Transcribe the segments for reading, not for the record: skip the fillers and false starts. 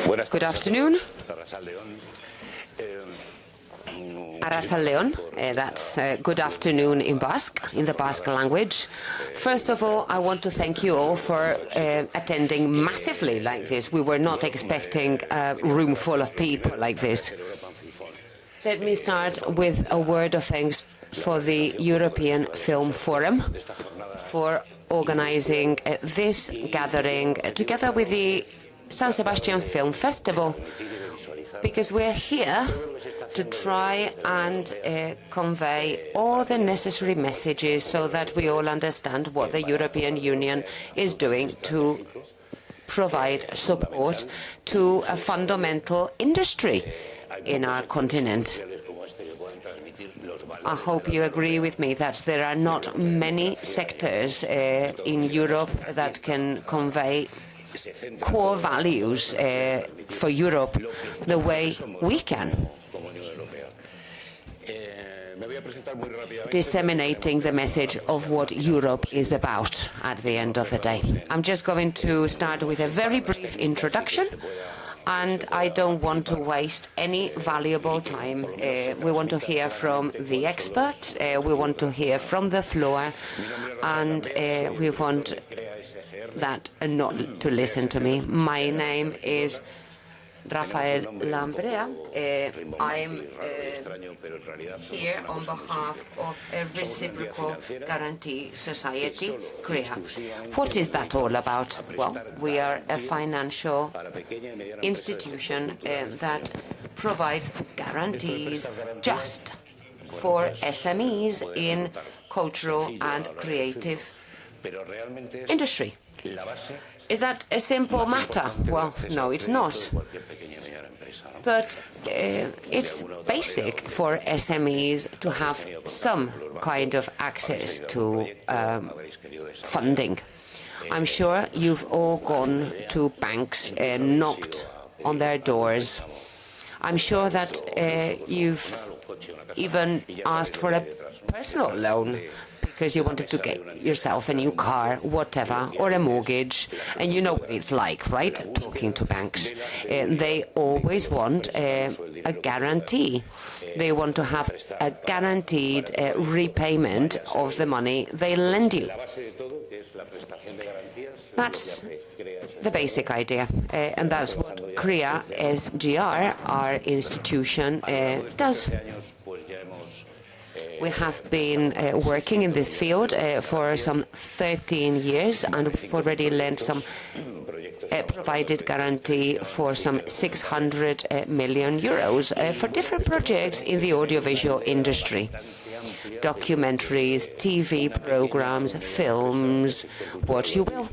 Good afternoon. Arratsaldeon, that's good afternoon in Basque, in the Basque language. First of all, I want to thank you all for attending massively like this. We were not expecting a room full of people like this. Let me start with a word of thanks for the European Film Forum for organizing this gathering together with the San Sebastian Film Festival, because we're here to try and convey all the necessary messages so that we all understand what the European Union is doing to provide support to a fundamental industry in our continent. I hope you agree with me that there are not many sectors in Europe that can convey core values for Europe the way we can, disseminating the message of what Europe is about at the end of the day. I'm just going to start with a very brief introduction, and I don't want to waste any valuable time. We want to hear from the experts, we want to hear from the floor, and we want that not to listen to me. My name is Rafael Lambea. I'm here on behalf of a reciprocal guarantee society, CREA. What is that all about? Well, we are a financial institution that provides guarantees just for SMEs in cultural and creative industry. Is that a simple matter? Well, no, it's not. But it's basic for SMEs to have some kind of access to funding. I'm sure you've all gone to banks, knocked on their doors. I'm sure that you've even asked for a personal loan because you wanted to get yourself a new car, whatever, or a mortgage, and you know what it's like, right? Talking to banks. They always want a guarantee. They want to have a guaranteed repayment of the money they lend you. That's the basic idea, and that's what CREA SGR, our institution, does. We have been working in this field for some 13 years, and we've already lent some provided guarantee for some 600 million euros for different projects in the audiovisual industry. Documentaries, TV programs, films, what you will.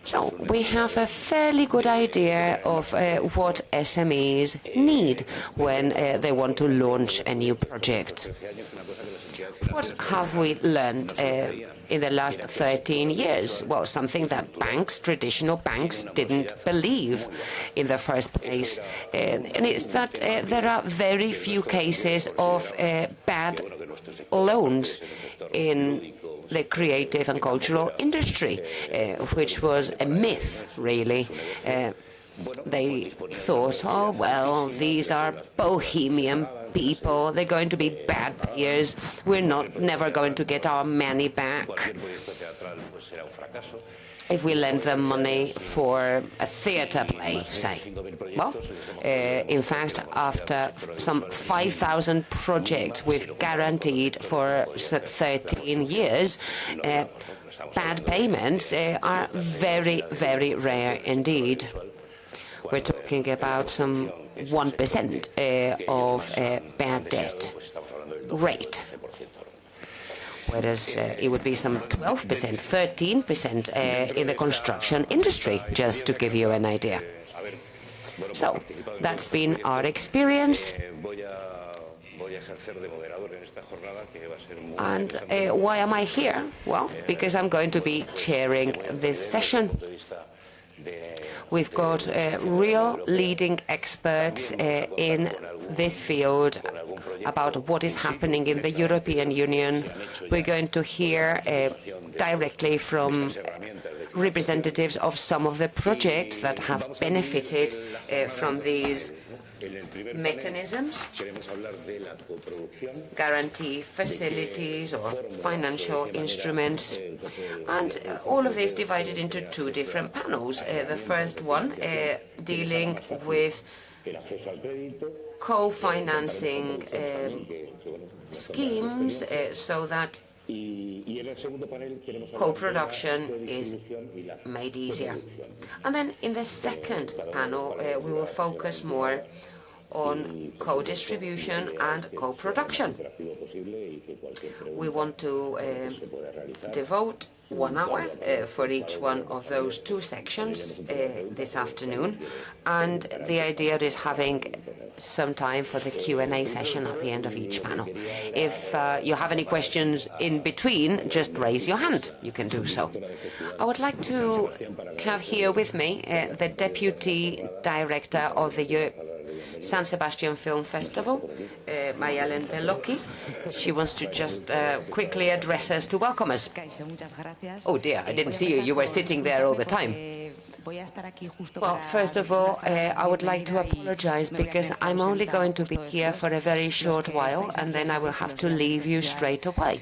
So we have a fairly good idea of what SMEs need when they want to launch a new project. What have we learned in the last 13 years? Well, something that banks, traditional banks, didn't believe in the first place. And it's that there are very few cases of bad loans in the creative and cultural industry, which was a myth, really. They thought, oh, well, these are bohemian people, they're going to be bad payers, we're never going to get our money back if we lend them money for a theatre play, say. Well, in fact, after some 5,000 projects we've guaranteed for 13 years, bad payments are very, very rare indeed. We're talking about some 1% of bad debt rate, whereas it would be some 12%, 13% in the construction industry, just to give you an idea. So that's been our experience. And why am I here? Well, because I'm going to be chairing this session. We've got real leading experts in this field about what is happening in the European Union. We're going to hear directly from representatives of some of the projects that have benefited from these mechanisms, guarantee facilities or financial instruments, and all of this divided into two different panels. The first one dealing with co-financing schemes so that co-production is made easier. And then in the second panel, we will focus more on co-distribution and co-production. We want to devote 1 hour for each one of those two sections this afternoon, and the idea is having some time for the Q&A session at the end of each panel. If you have any questions in between, just raise your hand. You can do so. I would like to have here with me the Deputy Director of the San Sebastian Film Festival, Maialen Beloki. She wants to just quickly address us to welcome us. Oh dear, I didn't see you. You were sitting there all the time. Well, first of all, I would like to apologize because I'm only going to be here for a very short while and then I will have to leave you straight away.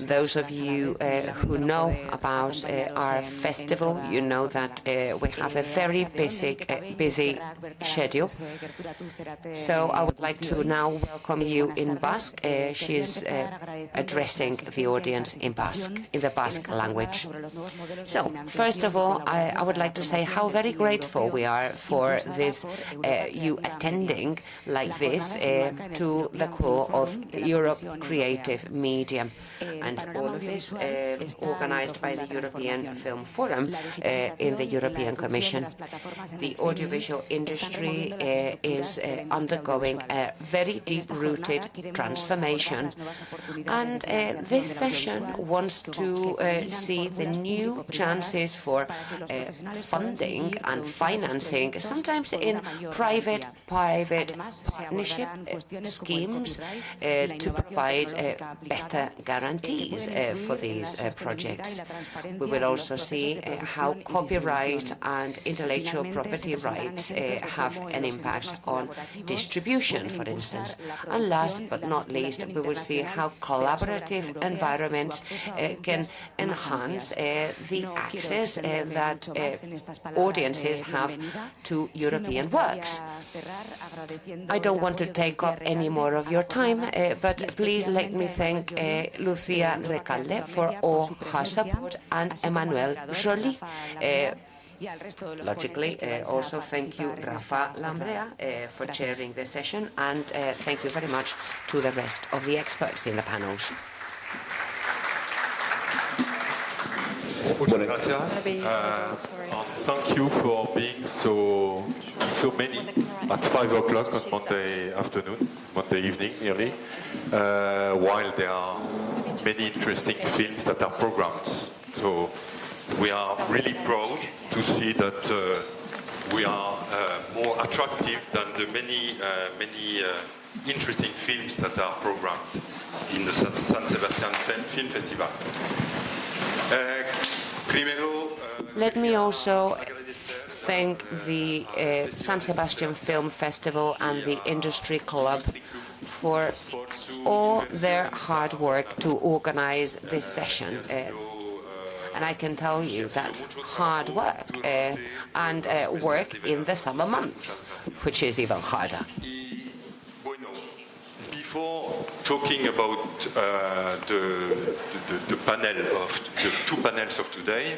Those of you who know about our festival, you know that we have a very busy schedule. So I would like to now welcome you in Basque. She's addressing the audience in Basque, in the Basque language. So, first of all, I would like to say how very grateful we are for this, you attending like this to the call of Europe Creative Media. And all of this organized by the European Film Forum in the European Commission. The audiovisual industry is undergoing a very deep-rooted transformation. And this session wants to see the new chances for funding and financing, sometimes in private partnership schemes to provide better guarantees for these projects. We will also see how copyright and intellectual property rights have an impact on distribution, for instance. And last but not least, we will see how collaborative environments can enhance the access that audiences have to European works. I don't want to take up any more of your time, but please let me thank Lucía Recalde for all her support and Emmanuel, Joly. Logically, also thank you, Rafael, Lambea, for chairing the session, and thank you very much to the rest of the experts in the panels. Muchas gracias. Thank you for being so many at 5 o'clock on Monday afternoon, Monday evening nearly, while there are many interesting films that are programmed. So we are really proud to see that we are more attractive than the many interesting films that are programmed in the San Sebastian Film Festival. Let me also thank the San Sebastian Film Festival and the Industry Club for all their hard work to organize this session. And I can tell you that hard work and work in the summer months, which is even harder. Before talking about the panel of the two panels of today,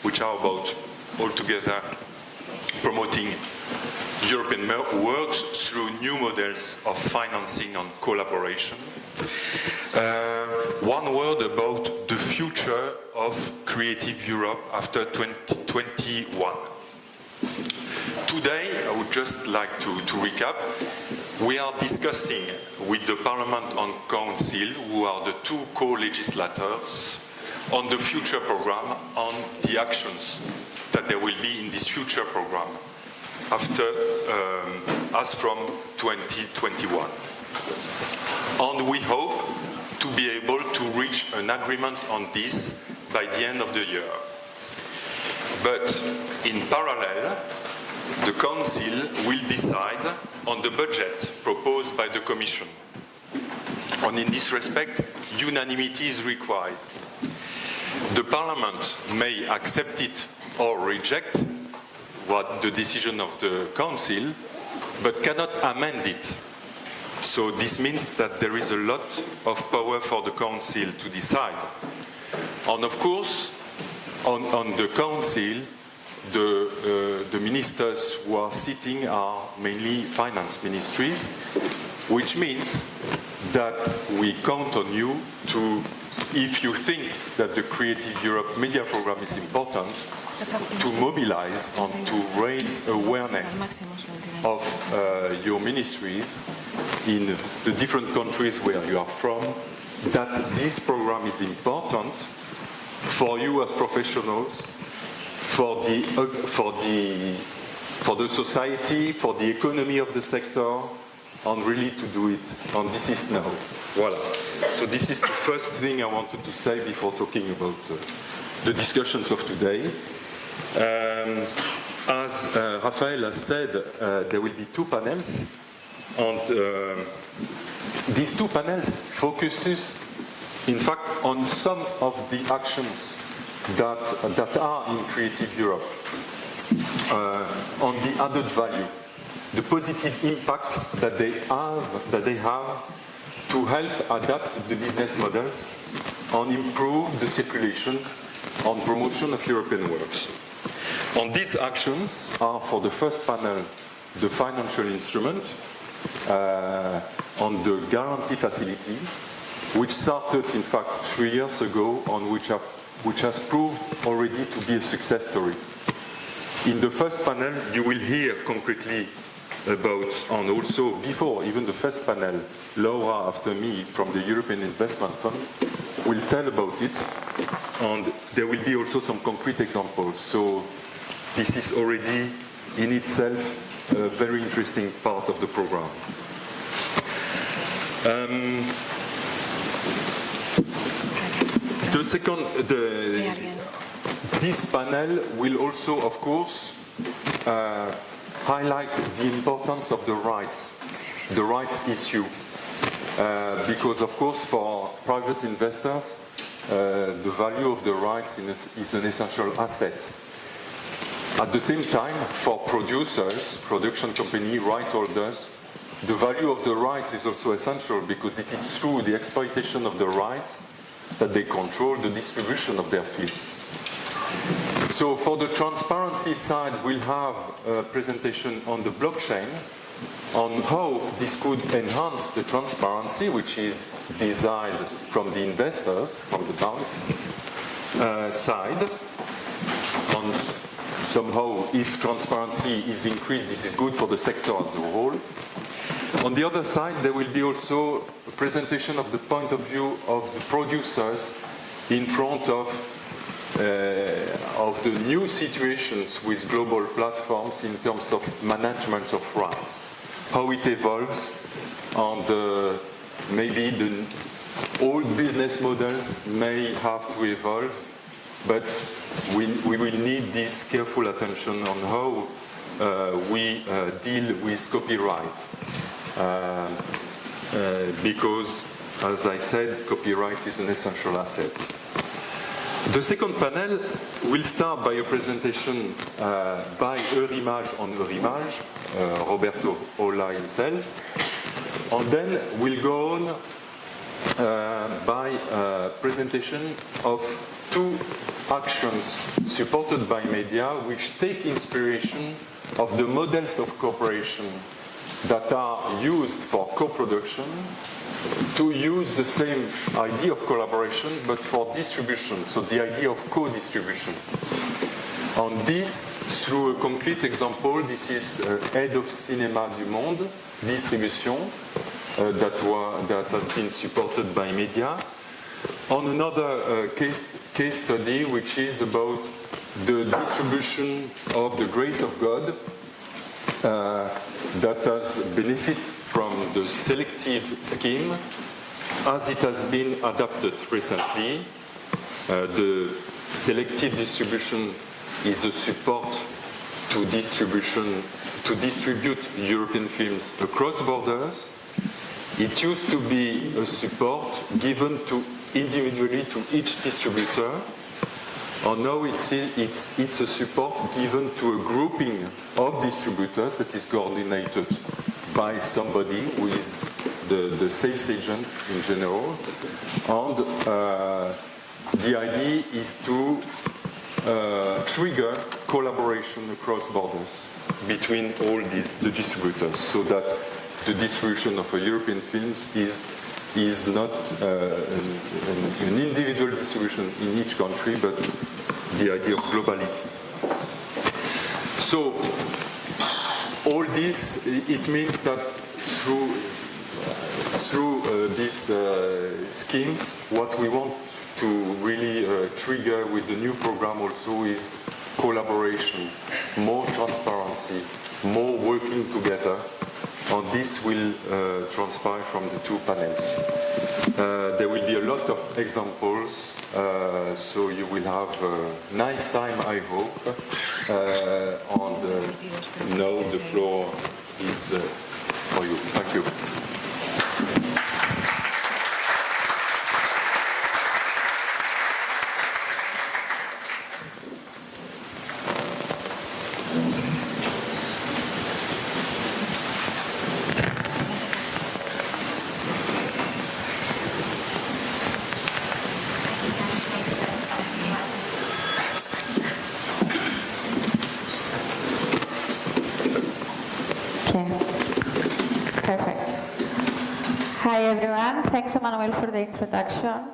which are about altogether promoting European works through new models of financing and collaboration, one word about the future of Creative Europe after 2021. Today, I would just like to recap. We are discussing with the Parliament and Council, who are the two co-legislators, on the future program, on the actions that there will be in this future program after, as from 2021. And we hope to be able to reach an agreement on this by the end of the year. But in parallel, the Council will decide on the budget proposed by the Commission. And in this respect, unanimity is required. The Parliament may accept it or reject what the decision of the Council, but cannot amend it. So this means that there is a lot of power for the Council to decide. And of course, on the Council, the ministers who are sitting are mainly finance ministries, which means that we count on you to, if you think that the Creative Europe Media Programme is important, to mobilize and to raise awareness of your ministries in the different countries where you are from, that this program is important for you as professionals, for the society, for the economy of the sector, and really to do it. And this is now. Voilà. So this is the first thing I wanted to say before talking about the discussions of today. As Rafael has said, there will be two panels, and these two panels focuses, in fact, on some of the actions that are in Creative Europe, on the added value, the positive impact that they have to help adapt the business models and improve the circulation and promotion of European works. And these actions are, for the first panel, the financial instrument on the guarantee facility, which started, in fact, 3 years ago, and which has proved already to be a success story. In the first panel, you will hear concretely about, and also before even the first panel, Laoura, after me, from the European Investment Fund, will tell about it, and there will be also some concrete examples. So this is already in itself a very interesting part of the program. This panel will also, of course, highlight the importance of the rights issue. Because, of course, for private investors, the value of the rights is an essential asset. At the same time, for producers, production company, right holders, the value of the rights is also essential because it is through the exploitation of the rights that they control the distribution of their films. So for the transparency side, we'll have a presentation on the blockchain, on how this could enhance the transparency, which is desired from the investors, from the banks side. And somehow, if transparency is increased, this is good for the sector as a whole. On the other side, there will be also a presentation of the point of view of the producers in front of the new situations with global platforms in terms of management of rights, how it evolves, and maybe the old business models may have to evolve, but we will need this careful attention on how we deal with copyright. Because, as I said, copyright is an essential asset. The second panel will start by a presentation by Eurimage on Eurimage, Roberto Ola himself, and then we'll go on by a presentation of two actions supported by media which take inspiration of the models of cooperation that are used for co-production, to use the same idea of collaboration but for distribution, so the idea of co-distribution. On this, through a concrete example, this is Head of Cinema Dumont, Distribution, that has been supported by media. On another case study, which is about the distribution of the grace of God, that has benefit from the selective scheme as it has been adapted recently. The selective distribution is a support to distribute European films across borders. It used to be a support given to individually to each distributor, or now it's a support given to a grouping of distributors that is coordinated by somebody who is the sales agent in general. And the idea is to trigger collaboration across borders between all the distributors, so that the distribution of a European films is not an individual distribution in each country, but the idea of globality. So all this, it means that through these schemes, what we want to really trigger with the new program also is collaboration, more transparency, more working together, and this will transpire from the two panels. There will be a lot of examples, so you will have a nice time, I hope. And now the floor is for you. Thank you. Hi everyone, thanks Emmanuel for the introduction,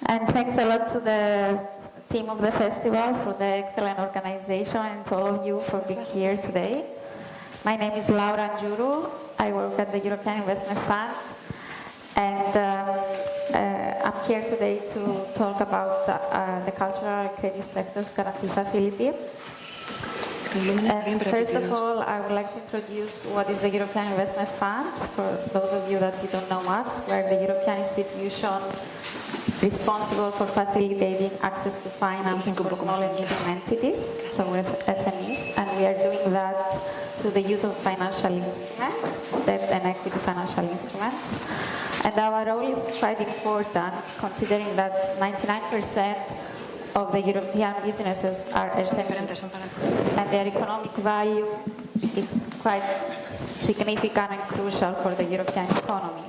and thanks a lot to the team of the festival for the excellent organization, and to all of you for being here today. My name is Laoura Ntziourou. I work at the European Investment Fund, and I'm here today to talk about the cultural and creative sectors guarantee facility. First of all, I would like to introduce what is the European Investment Fund. For those of you that don't know us, we're the European institution responsible for facilitating access to finance for small and medium entities, so with SMEs, and we are doing that through the use of financial instruments, debt and equity financial instruments. And our role is quite important, considering that 99% of the European businesses are SMEs, and their economic value is quite significant and crucial for the European economy.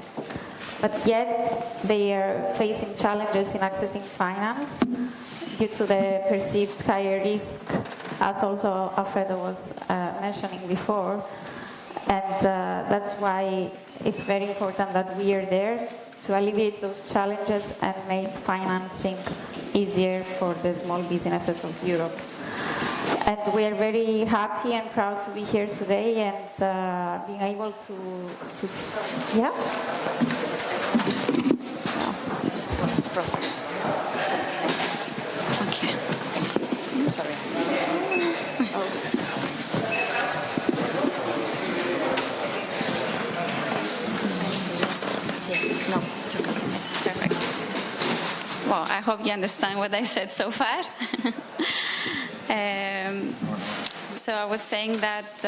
But yet, they are facing challenges in accessing finance due to the perceived higher risk, as also Alfredo was mentioning before. And that's why it's very important that we are there to alleviate those challenges and make financing easier for the small businesses of Europe. And we are very happy and proud to be here today and being able to yeah? Okay. Sorry. No, it's okay. Perfect. Well, I hope you understand what I said so far. So I was saying that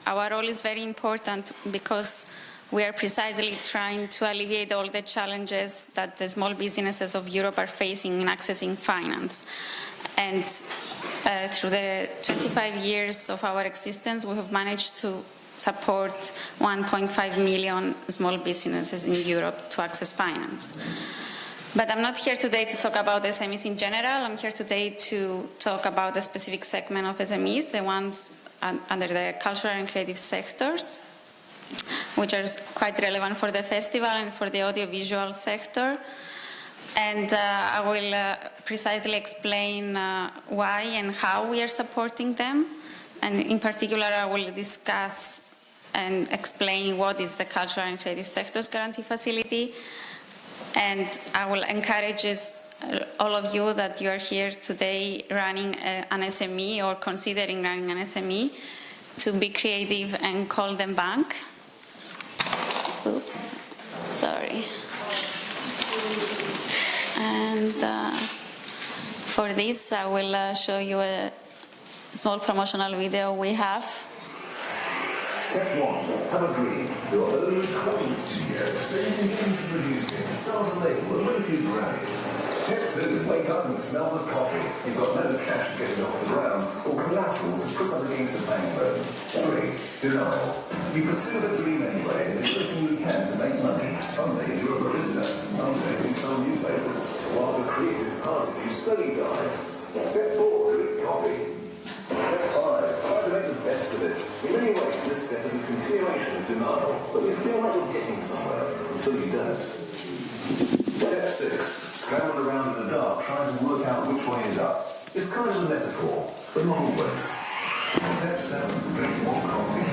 our role is very important because we are precisely trying to alleviate all the challenges that the small businesses of Europe are facing in accessing finance. And through the 25 years of our existence, we have managed to support 1.5 million small businesses in Europe to access finance. But I'm not here today to talk about SMEs in general. I'm here today to talk about a specific segment of SMEs, the ones under the cultural and creative sectors, which are quite relevant for the festival and for the audiovisual sector. And I will precisely explain why and how we are supporting them. And in particular, I will discuss and explain what is the cultural and creative sectors guarantee facility. And I will encourage all of you that you are here today running an SME or considering running an SME to be creative and call them bank. Oops, sorry. And for this, I will show you a small promotional video we have. Step 1. Have a dream. Your own recording studio, so you can get into producing, start a label, and win a few Grammys. Step 2. Wake up and smell the coffee. You've got no cash to get it off the ground, or collateral to put up against a bank loan. 3. Denial. You pursue the dream anyway, and do everything you can to make money. Some days you're a barista, some days you sell newspapers, while the creative part of you slowly dies. Step 4. Drink coffee. Step 5. Try to make the best of it. In many ways, this step is a continuation of denial, but you feel like you're getting somewhere until you don't. Step 6. Scramble around in the dark trying to work out which way is up. It's kind of a metaphor, but not always. Step 7. Drink more coffee.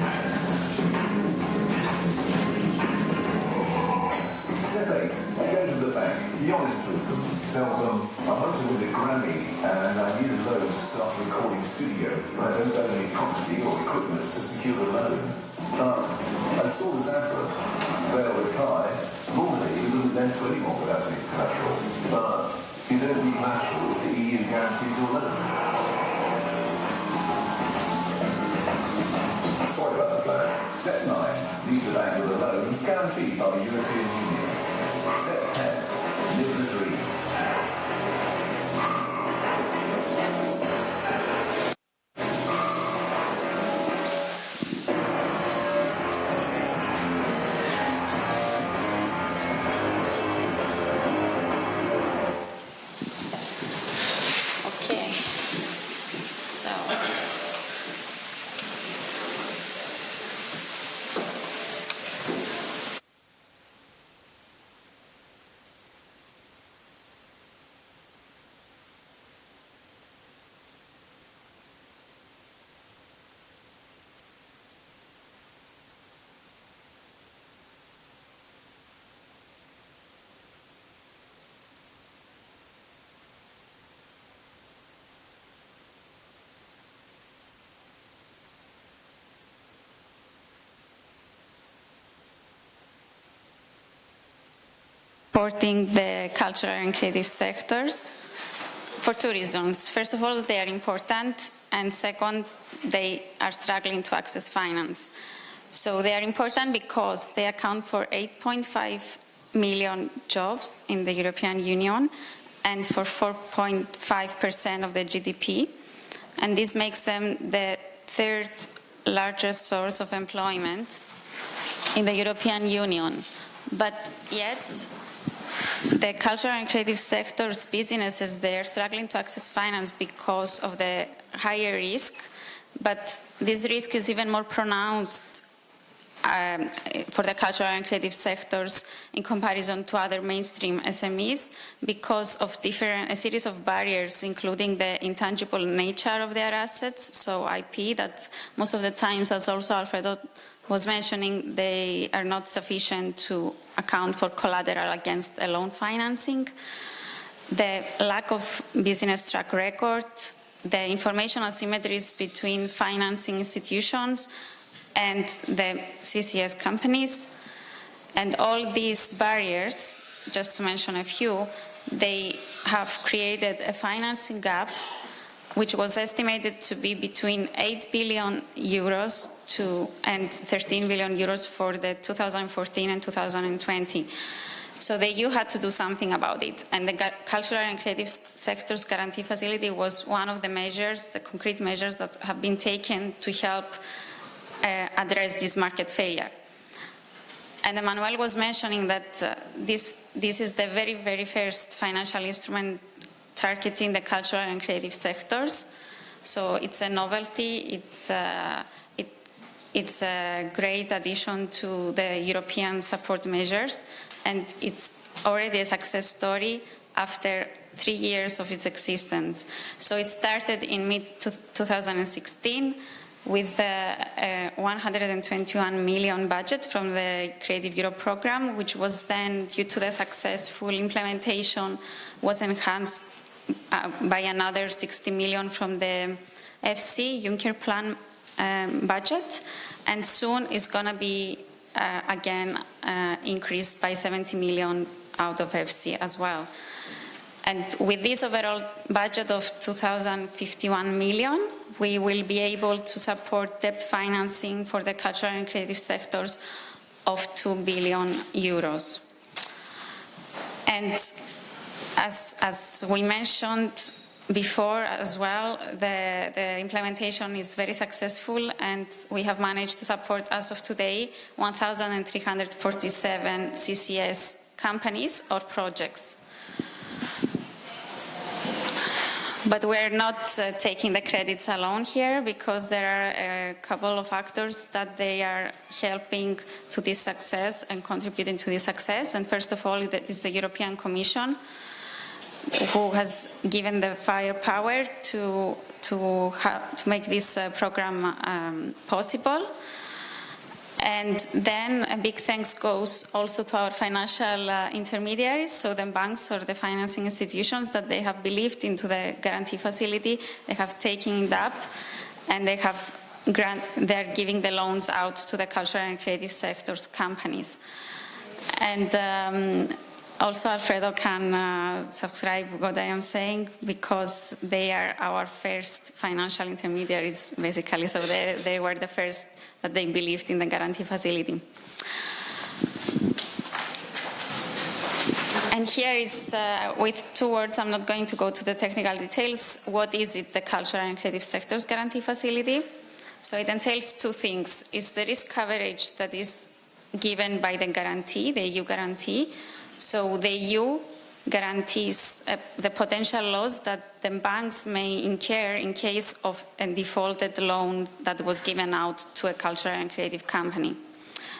Step 8. Go to the bank. Be honest with them. Tell them, I want to win a Grammy and I need a loan to start a recording studio, but I don't own any property or equipment to secure the loan. But I saw this advert. They'll reply, normally you wouldn't lend to anyone without any collateral, but you don't need collateral if the EU guarantees your loan. Sorry about the flag. Step 9. Leave the bank with a loan guaranteed by the European Union. Step 10. Live the dream. Okay. So. Supporting the cultural and creative sectors for two reasons. First of all, they are important, and second, they are struggling to access finance. So they are important because they account for 8.5 million jobs in the European Union and for 4.5% of the GDP. And this makes them the third largest source of employment in the European Union. But yet, the cultural and creative sector's businesses, they are struggling to access finance because of the higher risk, but this risk is even more pronounced for the cultural and creative sectors in comparison to other mainstream SMEs because of a series of barriers, including the intangible nature of their assets, so IP, that most of the times, as also Alfredo was mentioning, they are not sufficient to account for collateral against a loan financing. The lack of business track record, the information asymmetries between financing institutions and the CCS companies, and all these barriers, just to mention a few, they have created a financing gap which was estimated to be between 8 billion euros and 13 billion euros for the 2014 and 2020. So the EU had to do something about it, and the cultural and creative sectors guarantee facility was one of the measures, the concrete measures that have been taken to help address this market failure. And Emmanuel was mentioning that this is the very, very first financial instrument targeting the cultural and creative sectors. So it's a novelty, it's a great addition to the European support measures, and it's already a success story after 3 years of its existence. So it started in mid-2016 with a 121 million budget from the Creative Europe program, which was then, due to the successful implementation, was enhanced by another 60 million from the FC, Juncker Plan budget, and soon is going to be again increased by 70 million out of FC as well. And with this overall budget of 2,051 million, we will be able to support debt financing for the cultural and creative sectors of 2 billion euros. And as we mentioned before as well, the implementation is very successful, and we have managed to support, as of today, 1,347 CCS companies or projects. But we're not taking the credits alone here, because there are a couple of actors that they are helping to this success and contributing to this success. And first of all is the European Commission, who has given the firepower to make this program possible. And then a big thanks goes also to our financial intermediaries, so the banks or the financing institutions, that they have believed into the guarantee facility, they have taken it up, and they're giving the loans out to the cultural and creative sectors companies. And also Alfredo can subscribe what I am saying, because they are our first financial intermediaries, basically, so they were the first that they believed in the guarantee facility. And here is, with 2 words, I'm not going to go to the technical details. What is it, the cultural and creative sectors guarantee facility? So it entails 2 things. It's the risk coverage that is given by the guarantee, the EU guarantee. So the EU guarantees the potential loss that the banks may incur in case of a defaulted loan that was given out to a cultural and creative company.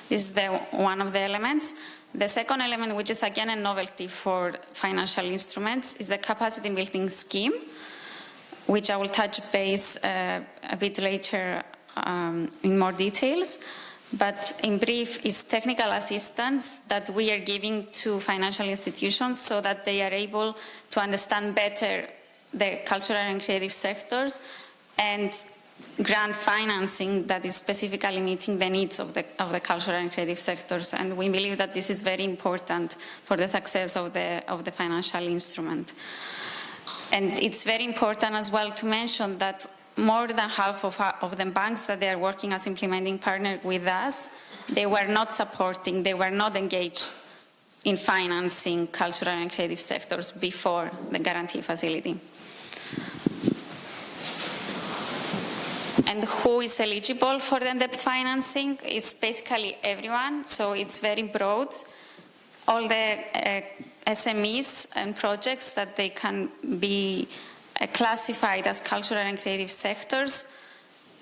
This is one of the elements. The second element, which is again a novelty for financial instruments, is the capacity building scheme, which I will touch base a bit later in more details. But in brief, is technical assistance that we are giving to financial institutions so that they are able to understand better the cultural and creative sectors and grant financing that is specifically meeting the needs of the cultural and creative sectors. And we believe that this is very important for the success of the financial instrument. And it's very important as well to mention that more than half of the banks that they are working as implementing partner with us, they were not supporting, they were not engaged in financing cultural and creative sectors before the guarantee facility. And who is eligible for the debt financing? It's basically everyone, so it's very broad. All the SMEs and projects that they can be classified as cultural and creative sectors,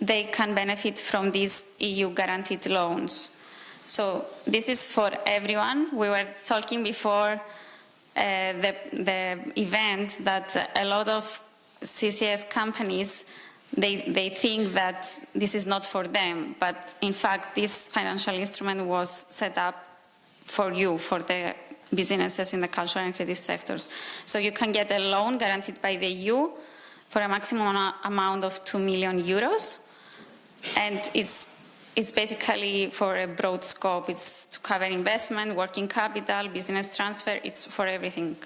they can benefit from these EU guaranteed loans. So this is for everyone. We were talking before the event that a lot of CCS companies, they think that this is not for them, but in fact this financial instrument was set up for you, for the businesses in the cultural and creative sectors. So you can get a loan guaranteed by the EU for a maximum amount of 2 million euros. And it's basically for a broad scope. It's to cover investment, working capital, business transfer, it's for everything.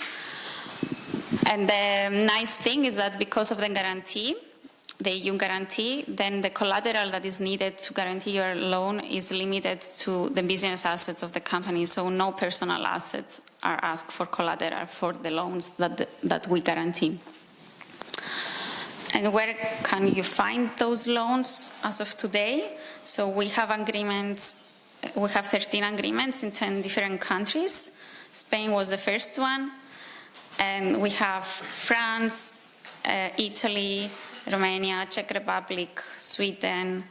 And the nice thing is that because of the guarantee, the EU guarantee, then the collateral that is needed to guarantee your loan is limited to the business assets of the company, so no personal assets are asked for collateral for the loans that we guarantee. And where can you find those loans as of today? So we have agreements, we have 13 agreements in 10 different countries. Spain was the first one, and we have France, Italy, Romania, Czech Republic, Sweden,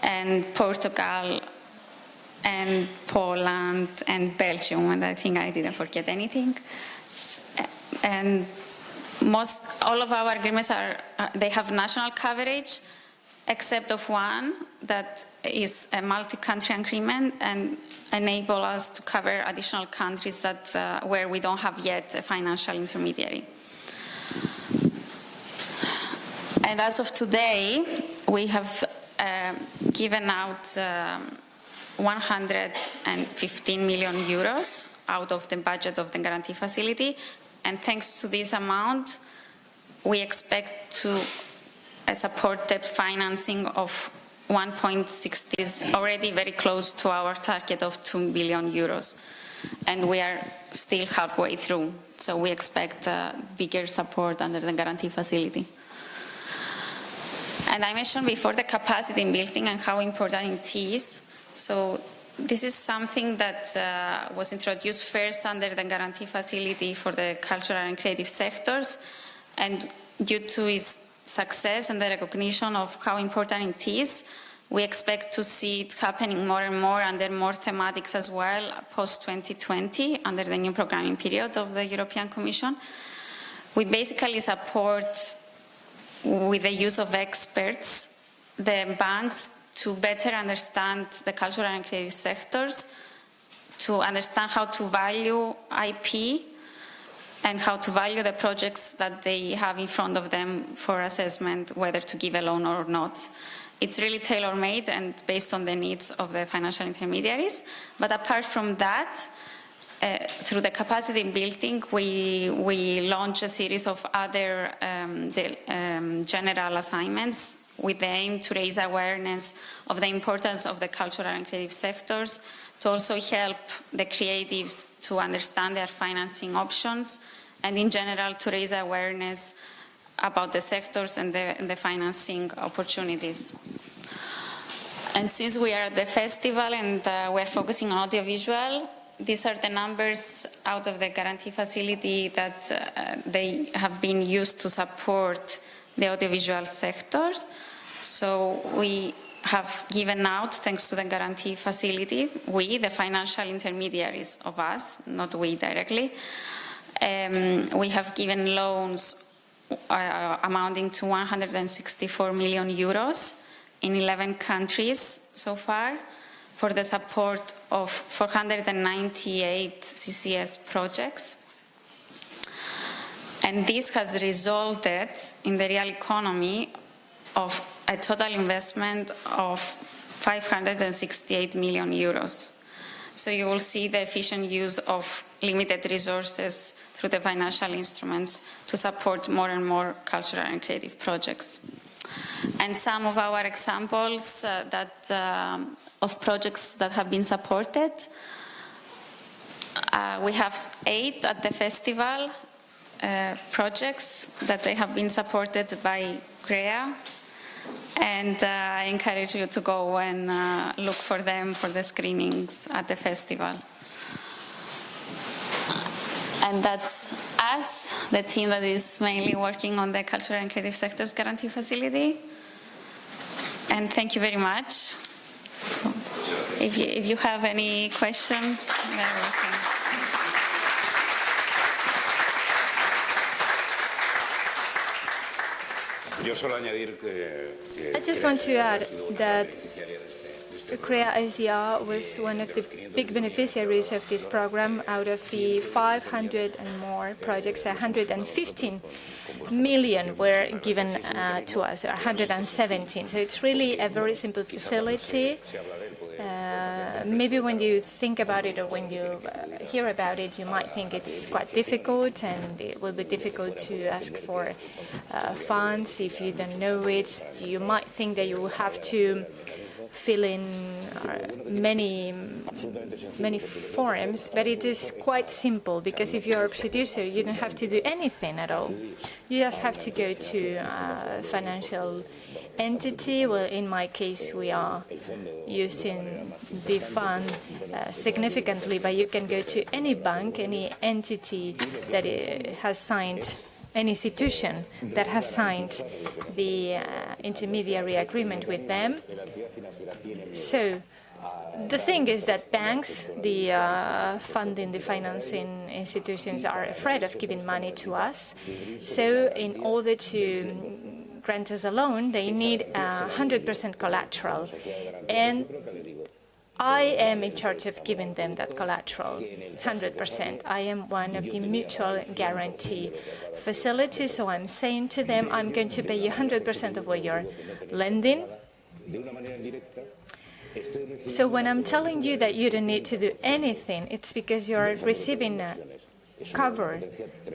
and Portugal, and Poland, and Belgium, and I think I didn't forget anything. And all of our agreements they have national coverage, except of one that is a multi-country agreement and enable us to cover additional countries that where we don't have yet a financial intermediary. And as of today, we have given out 115 million euros out of the budget of the guarantee facility. And thanks to this amount, we expect to a support debt financing of 1.60 is already very close to our target of 2 billion euros. And we are still halfway through. So we expect bigger support under the guarantee facility. And I mentioned before the capacity building and how important it is. So this is something that was introduced first under the guarantee facility for the cultural and creative sectors. And due to its success and the recognition of how important it is, we expect to see it happening more and more under more thematics as well, post-2020, under the new programming period of the European Commission. We basically support, with the use of experts, the banks to better understand the cultural and creative sectors, to understand how to value IP, and how to value the projects that they have in front of them for assessment, whether to give a loan or not. It's really tailor-made and based on the needs of the financial intermediaries. But apart from that, through the capacity building, we launch a series of other general assignments with the aim to raise awareness of the importance of the cultural and creative sectors, to also help the creatives to understand their financing options, and in general to raise awareness about the sectors and the financing opportunities. And since we are at the festival and we're focusing on audiovisual, these are the numbers out of the guarantee facility that they have been used to support the audiovisual sectors. So we have given out, thanks to the guarantee facility, we, the financial intermediaries of us, not we directly, we have given loans amounting to 164 million euros in 11 countries so far for the support of 498 CCS projects. And this has resulted in the real economy of a total investment of 568 million euros. So you will see the efficient use of limited resources through the financial instruments to support more and more cultural and creative projects. And some of our examples of projects that have been supported, we have 8 at the festival projects that they have been supported by CREA, and I encourage you to go and look for them for the screenings at the festival. And that's us, the team that is mainly working on the cultural and creative sectors guarantee facility. And thank you very much. If you have any questions, you're welcome. I just want to add that CREA ICR was one of the big beneficiaries of this program. Out of the 500 and more projects, 115 million were given to us, 117. So it's really a very simple facility. Maybe when you think about it or when you hear about it, you might think it's quite difficult, and it will be difficult to ask for funds if you don't know it. You might think that you will have to fill in many forms, but it is quite simple, because if you're a producer, you don't have to do anything at all. You just have to go to a financial entity. Well, in my case, we are using the fund significantly, but you can go to any bank, any entity that has signed, any institution that has signed the intermediary agreement with them. So the thing is that banks, the funding, the financing institutions are afraid of giving money to us. So in order to grant us a loan, they need 100% collateral. And I am in charge of giving them that collateral, 100%. I am one of the mutual guarantee facilities, so I'm saying to them, I'm going to pay you 100% of what you're lending. So when I'm telling you that you don't need to do anything, it's because you're receiving cover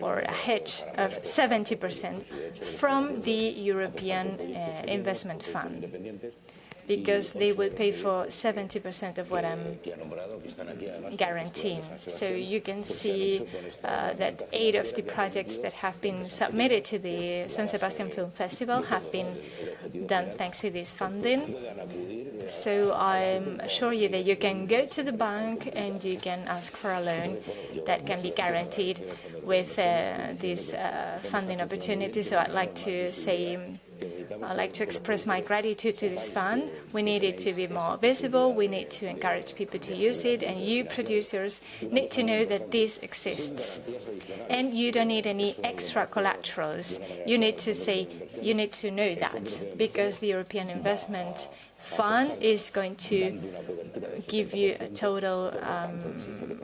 or a hedge of 70% from the European Investment Fund, because they will pay for 70% of what I'm guaranteeing. So you can see that 8 of the projects that have been submitted to the San Sebastian Film Festival have been done thanks to this funding. So I assure you that you can go to the bank and you can ask for a loan that can be guaranteed with this funding opportunity. So I'd like to express my gratitude to this fund. We need it to be more visible. We need to encourage people to use it. And you producers need to know that this exists. And you don't need any extra collaterals. You need to know that, because the European Investment Fund is going to give you a total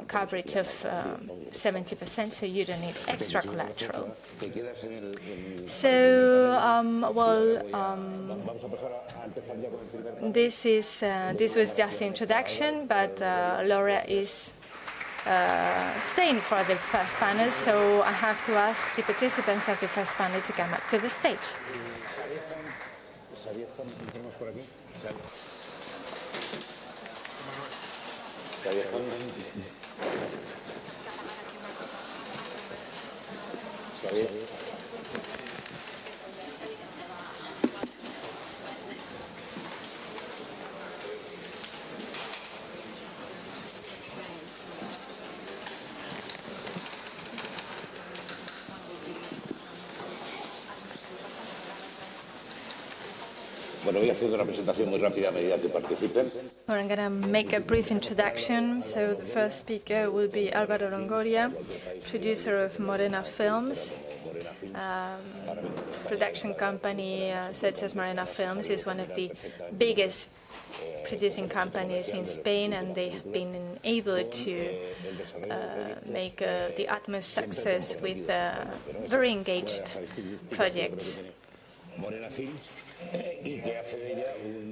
coverage of 70%, so you don't need extra collateral. So, this was just the introduction, but Laoura is staying for the first panel, so I have to ask the participants of the first panel to come up to the stage. Bueno, voy a hacer una presentación muy rápida a medida que participen. Well, I'm going to make a brief introduction. So the first speaker will be Álvaro Longoria, producer of Morena Films. Production company such as Morena Films is one of the biggest producing companies in Spain, and they have been able to make the utmost success with very engaged projects.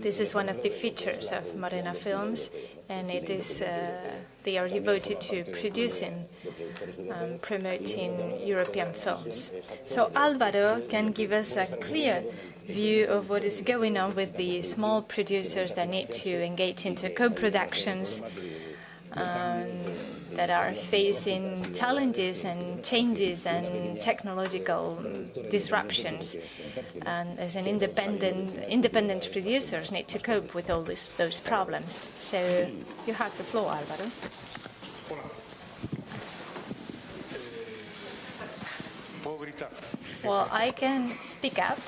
This is one of the features of Morena Films, and it is they are devoted to producing and promoting European films. So Álvaro can give us a clear view of what is going on with the small producers that need to engage into co-productions that are facing challenges and changes and technological disruptions, and as an independent producers need to cope with all those problems. So you have the floor, Álvaro. Well, I can speak up.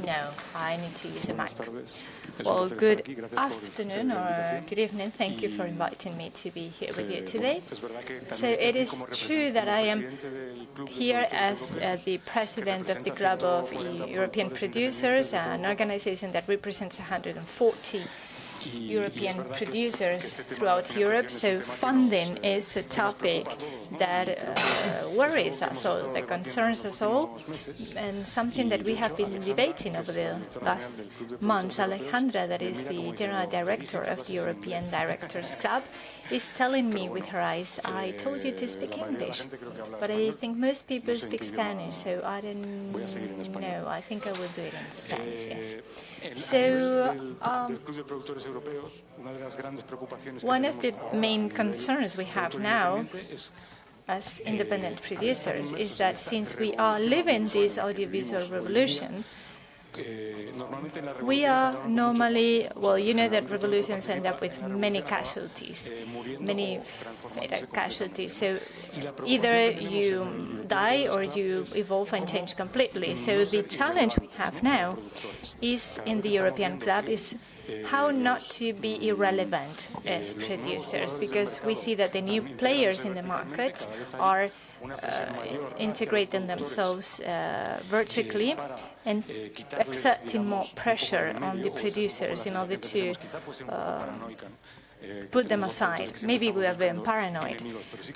No, I need to use a mic. Well, good afternoon or good evening. Thank you for inviting me to be here with you today. So it is true that I am here as the president of the Club of European Producers, an organization that represents 140 European producers throughout Europe. So funding is a topic that worries us all, that concerns us all, and something that we have been debating over the last months. Alejandra, that is the General Director of the European Directors Club, is telling me with her eyes, I told you to speak English, but I think most people speak Spanish, so I don't know. I think I will do it in Spanish, yes. So, one of the main concerns we have now as independent producers is that since we are living this audiovisual revolution, we are normally, well, you know that revolutions end up with many casualties, many fatal casualties. So either you die or you evolve and change completely. So the challenge we have now is in the European Club is how not to be irrelevant as producers, because we see that the new players in the market are integrating themselves vertically and exerting more pressure on the producers in order to put them aside. Maybe we are being paranoid,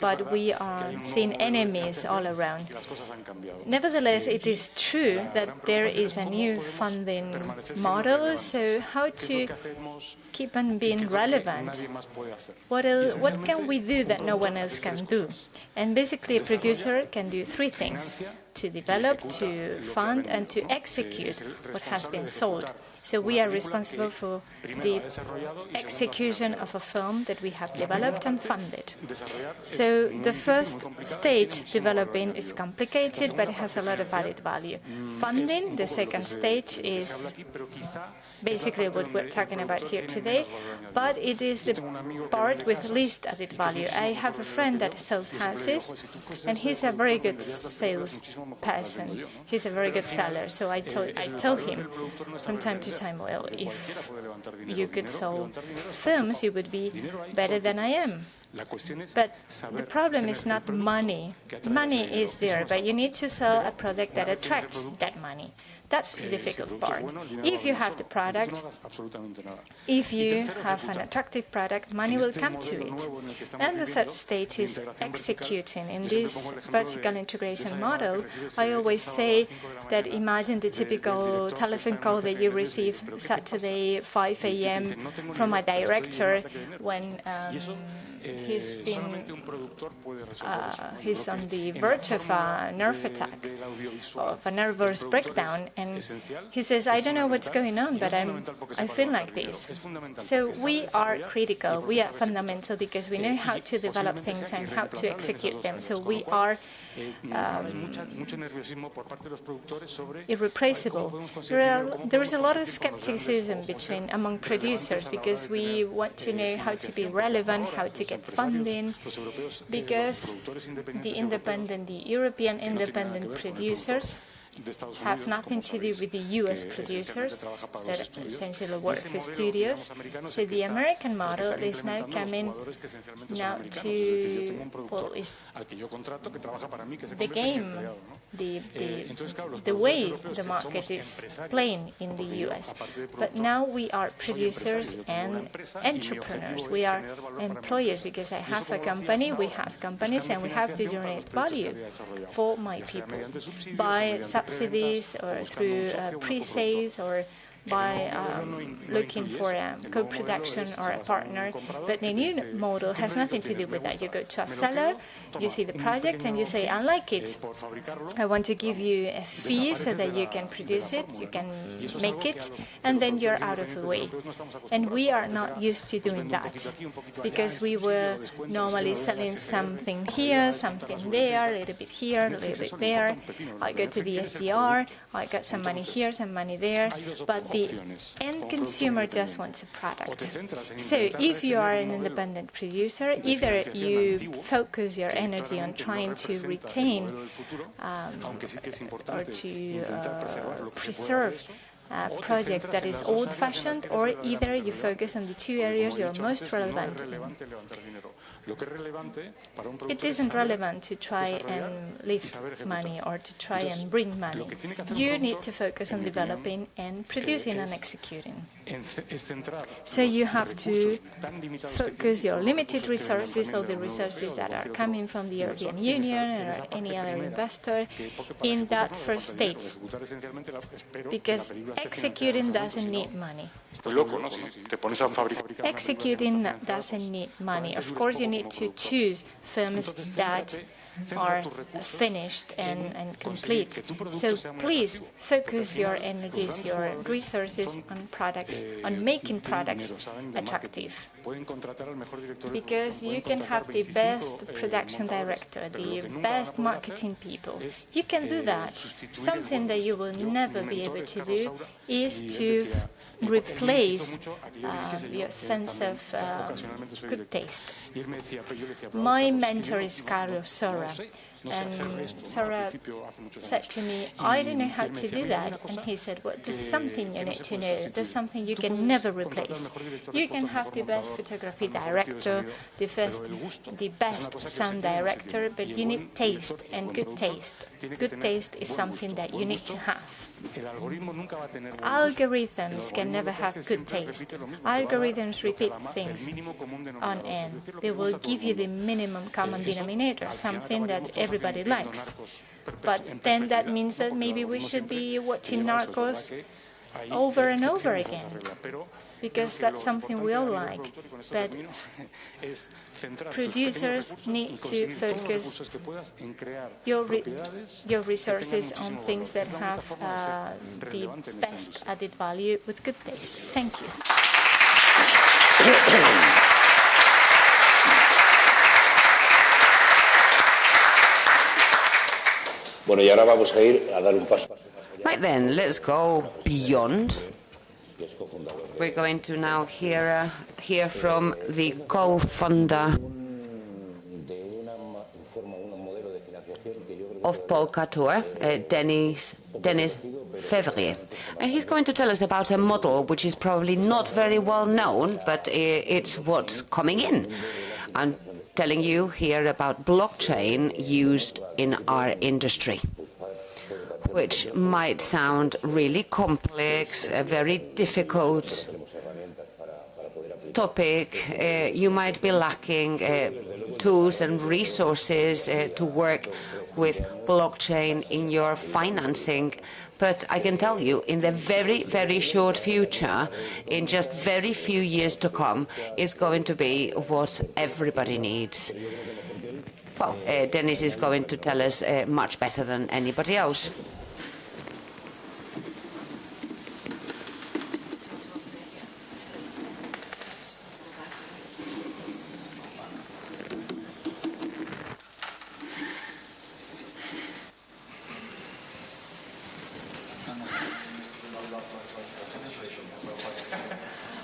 but we are seeing enemies all around. Nevertheless, it is true that there is a new funding model, so how to keep on being relevant? What can we do that no one else can do? And basically, a producer can do three things: to develop, to fund, and to execute what has been sold. So we are responsible for the execution of a film that we have developed and funded. So the first stage, developing, is complicated, but it has a lot of added value. Funding, the second stage, is basically what we're talking about here today, but it is the part with least added value. I have a friend that sells houses, and he's a very good salesperson. He's a very good seller. So I tell him from time to time, well, if you could sell films, you would be better than I am. But the problem is not money. Money is there, but you need to sell a product that attracts that money. That's the difficult part. If you have the product, if you have an attractive product, money will come to it. And the third stage is executing. In this vertical integration model, I always say that imagine the typical telephone call that you receive Saturday 5 a.m. from a director when he's on the verge of a nerve attack, of a nervous breakdown, and he says, I don't know what's going on, but I feel like this. So we are critical, we are fundamental, because we know how to develop things and how to execute them. So we are irreplaceable. There is a lot of skepticism among producers, because we want to know how to be relevant, how to get funding, because the European independent producers have nothing to do with the US producers that essentially work for studios. So the American model is now coming to, well, is the game, the way the market is playing in the US. But now we are producers and entrepreneurs. We are employers, because I have a company, we have companies, and we have to generate value for my people by subsidies or through pre-sales or by looking for a co-production or a partner. But the new model has nothing to do with that. You go to a seller, you see the project, and you say, I like it. I want to give you a fee so that you can produce it, you can make it, and then you're out of the way. And we are not used to doing that, because we were normally selling something here, something there, a little bit here, a little bit there. I go to the SDR, I got some money here, some money there, but the end consumer just wants a product. So if you are an independent producer, either you focus your energy on trying to retain or to preserve a project that is old-fashioned, or either you focus on the two areas you're most relevant in. It isn't relevant to try and lift money or to try and bring money. You need to focus on developing and producing and executing. So you have to focus your limited resources, or the resources that are coming from the European Union or any other investor, in that first stage, because executing doesn't need money. Executing doesn't need money. Of course, you need to choose films that are finished and complete. So please focus your energies, your resources on products, on making products attractive. Because you can have the best production director, the best marketing people. You can do that. Something that you will never be able to do is to replace your sense of good taste. My mentor is Carlos Sora, And Sarah said to me, I don't know how to do that. And he said, well, there's something you need to know. There's something you can never replace. You can have the best photography director, the best sound director, but you need taste and good taste. Good taste is something that you need to have. Algorithms can never have good taste. Algorithms repeat things on end. They will give you the minimum common denominator, something that everybody likes. But then that means that maybe we should be watching Narcos over and over again, because that's something we all like. But producers need to focus your resources on things that have the best added value with good taste. Thank you. Bueno, y ahora vamos a ir a dar un paso. Right then, let's go beyond. We're going to now hear from the co-founder of Polkatulk, Denis Février. And he's going to tell us about a model which is probably not very well known, but it's what's coming in. I'm telling you here about blockchain used in our industry, which might sound really complex, a very difficult topic. You might be lacking tools and resources to work with blockchain in your financing. But I can tell you, in the very, very short future, in just very few years to come, is going to be what everybody needs. Well, Denis is going to tell us much better than anybody else.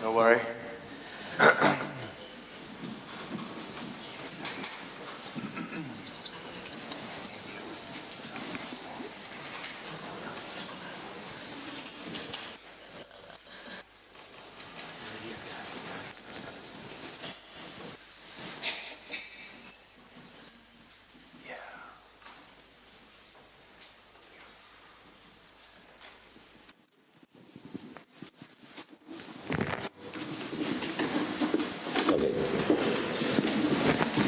No worry.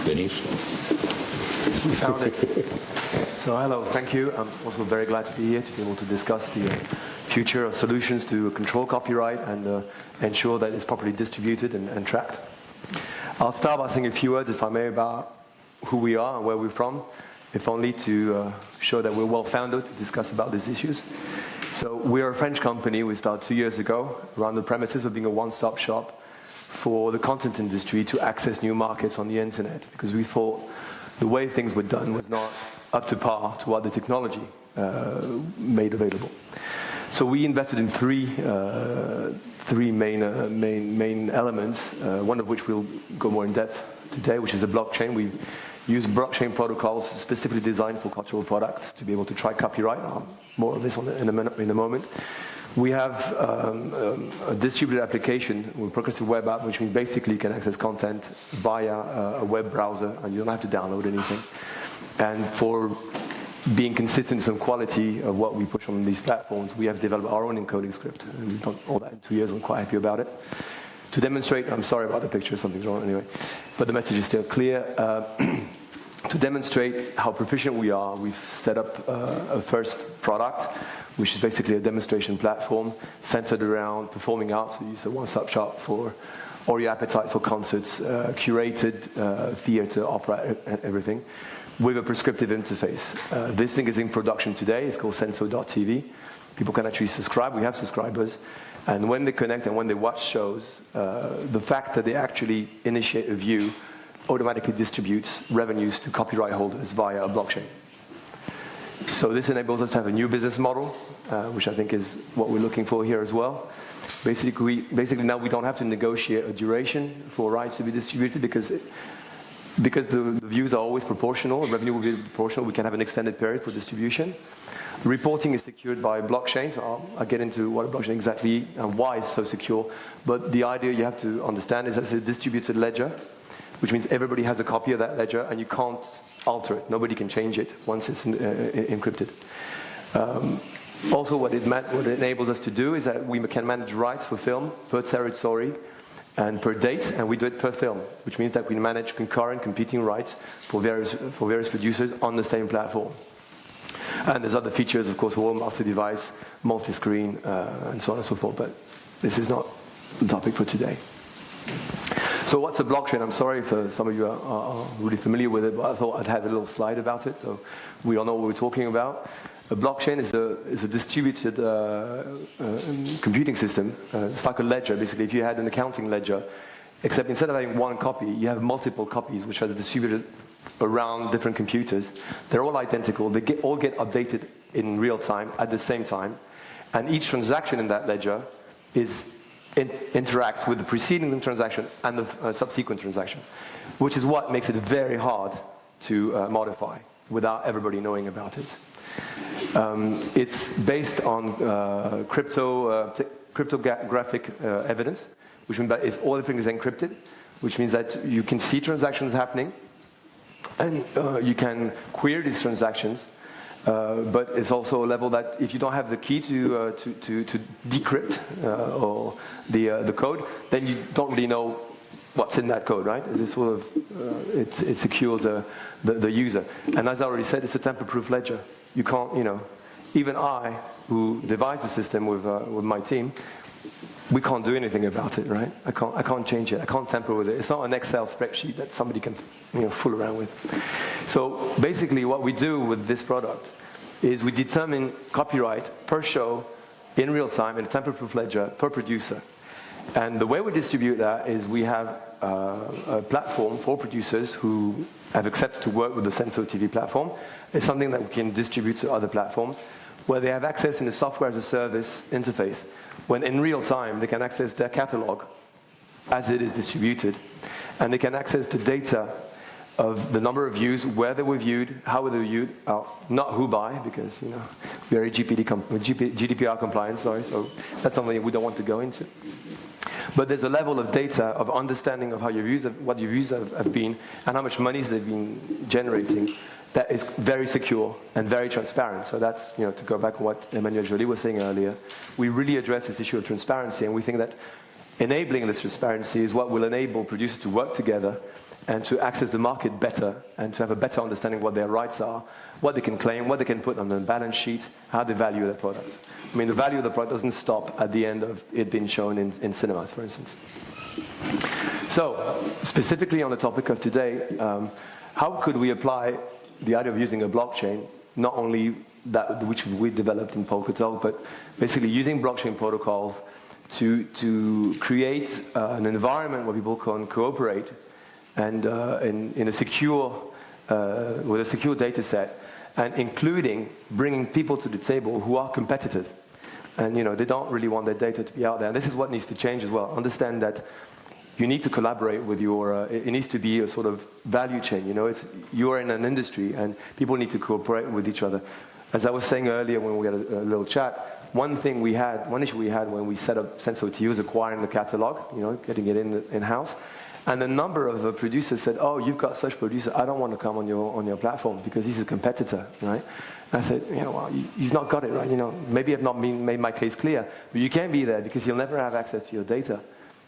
Denis. We found it. So hello, thank you. I'm also very glad to be here to be able to discuss the future of solutions to control copyright and ensure that it's properly distributed and tracked. I'll start by saying a few words, if I may, about who we are and where we're from, if only to show that we're well-founded to discuss about these issues. So we're a French company. We started 2 years ago around the premises of being a one-stop shop for the content industry to access new markets on the internet, because we thought the way things were done was not up to par to what the technology made available. So we invested in three main elements, one of which we'll go more in depth today, which is the blockchain. We use blockchain protocols specifically designed for cultural products to be able to track copyright. More of this in a moment. We have a distributed application with Progressive Web App, which means basically you can access content via a web browser and you don't have to download anything. And for being consistent in quality of what we push on these platforms, we have developed our own encoding script. And we've done all that in 2 years. I'm quite happy about it. To demonstrate, I'm sorry about the picture, something's wrong anyway, but the message is still clear. To demonstrate how proficient we are, we've set up a first product, which is basically a demonstration platform centered around performing arts. So it's a one-stop shop for all your appetite for concerts, curated theater, opera, everything, with a prescriptive interface. This thing is in production today. It's called Senso.tv. People can actually subscribe. We have subscribers. And when they connect and when they watch shows, the fact that they actually initiate a view automatically distributes revenues to copyright holders via a blockchain. So this enables us to have a new business model, which I think is what we're looking for here as well. Basically now we don't have to negotiate a duration for rights to be distributed, because because the views are always proportional, revenue will be proportional, we can have an extended period for distribution. Reporting is secured by blockchain, so I'll get into what a blockchain exactly and why it's so secure. But the idea you have to understand is that it's a distributed ledger, which means everybody has a copy of that ledger and you can't alter it. Nobody can change it once it's encrypted. Also, what it enables us to do is that we can manage rights for film per territory and per date, and we do it per film, which means that we manage concurrent competing rights for various producers on the same platform. And there's other features, of course, for multi-device, multi-screen, and so on and so forth, but this is not the topic for today. So what's a blockchain? I'm sorry if some of you are really familiar with it, but I thought I'd have a little slide about it, so we all know what we're talking about. A blockchain is a distributed computing system. It's like a ledger, basically. If you had an accounting ledger, except instead of having one copy, you have multiple copies, which are distributed around different computers. They're all identical. They all get updated in real time at the same time. And each transaction in that ledger interacts with the preceding transaction and the subsequent transaction, which is what makes it very hard to modify without everybody knowing about it. It's based on cryptographic evidence, which means that all everything is encrypted, which means that you can see transactions happening, and you can query these transactions, but it's also a level that if you don't have the key to decrypt or the code, then you don't really know what's in that code, right? It's sort of it secures the user, and as I already said, it's a tamper-proof ledger. You can't, even I, who devised the system with my team, we can't do anything about it, right? I can't change it. I can't tamper with it. It's not an Excel spreadsheet that somebody can, fool around with. So basically, what we do with this product is we determine copyright per show in real time in a tamper-proof ledger per producer. And the way we distribute that is we have a platform for producers who have accepted to work with the Senso TV platform. It's something that we can distribute to other platforms where they have access in the software as a service interface, when in real time they can access their catalog as it is distributed, and they can access the data of the number of views, where they were viewed, how they were viewed, not who by, because we are GDPR compliant, sorry, so that's something we don't want to go into. But there's a level of data, of understanding of how your views, what your views have been, and how much money they've been generating, that is very secure and very transparent. So that's, to go back to what Emmanuel Joly was saying earlier, we really address this issue of transparency, and we think that enabling this transparency is what will enable producers to work together and to access the market better and to have a better understanding of what their rights are, what they can claim, what they can put on the balance sheet, how they value their products. I mean, the value of the product doesn't stop at the end of it being shown in cinemas, for instance. So, specifically on the topic of today, how could we apply the idea of using a blockchain, not only that which we developed in Polkatulk, but basically using blockchain protocols to create an environment where people can cooperate and in a secure, with a secure data set, and including bringing people to the table who are competitors. And they don't really want their data to be out there. And this is what needs to change as well. Understand that you need to collaborate with your, it needs to be a sort of value chain. You're in an industry and people need to cooperate with each other. As I was saying earlier when we had a little chat, one issue we had when we set up Senso TV was acquiring the catalog, getting it in-house. And a number of producers said, "Oh, you've got such producer. I don't want to come on your platform because he's a competitor, right?" And I said, "Well, you've not got it right. Maybe I've not made my case clear, but you can be there because he'll never have access to your data.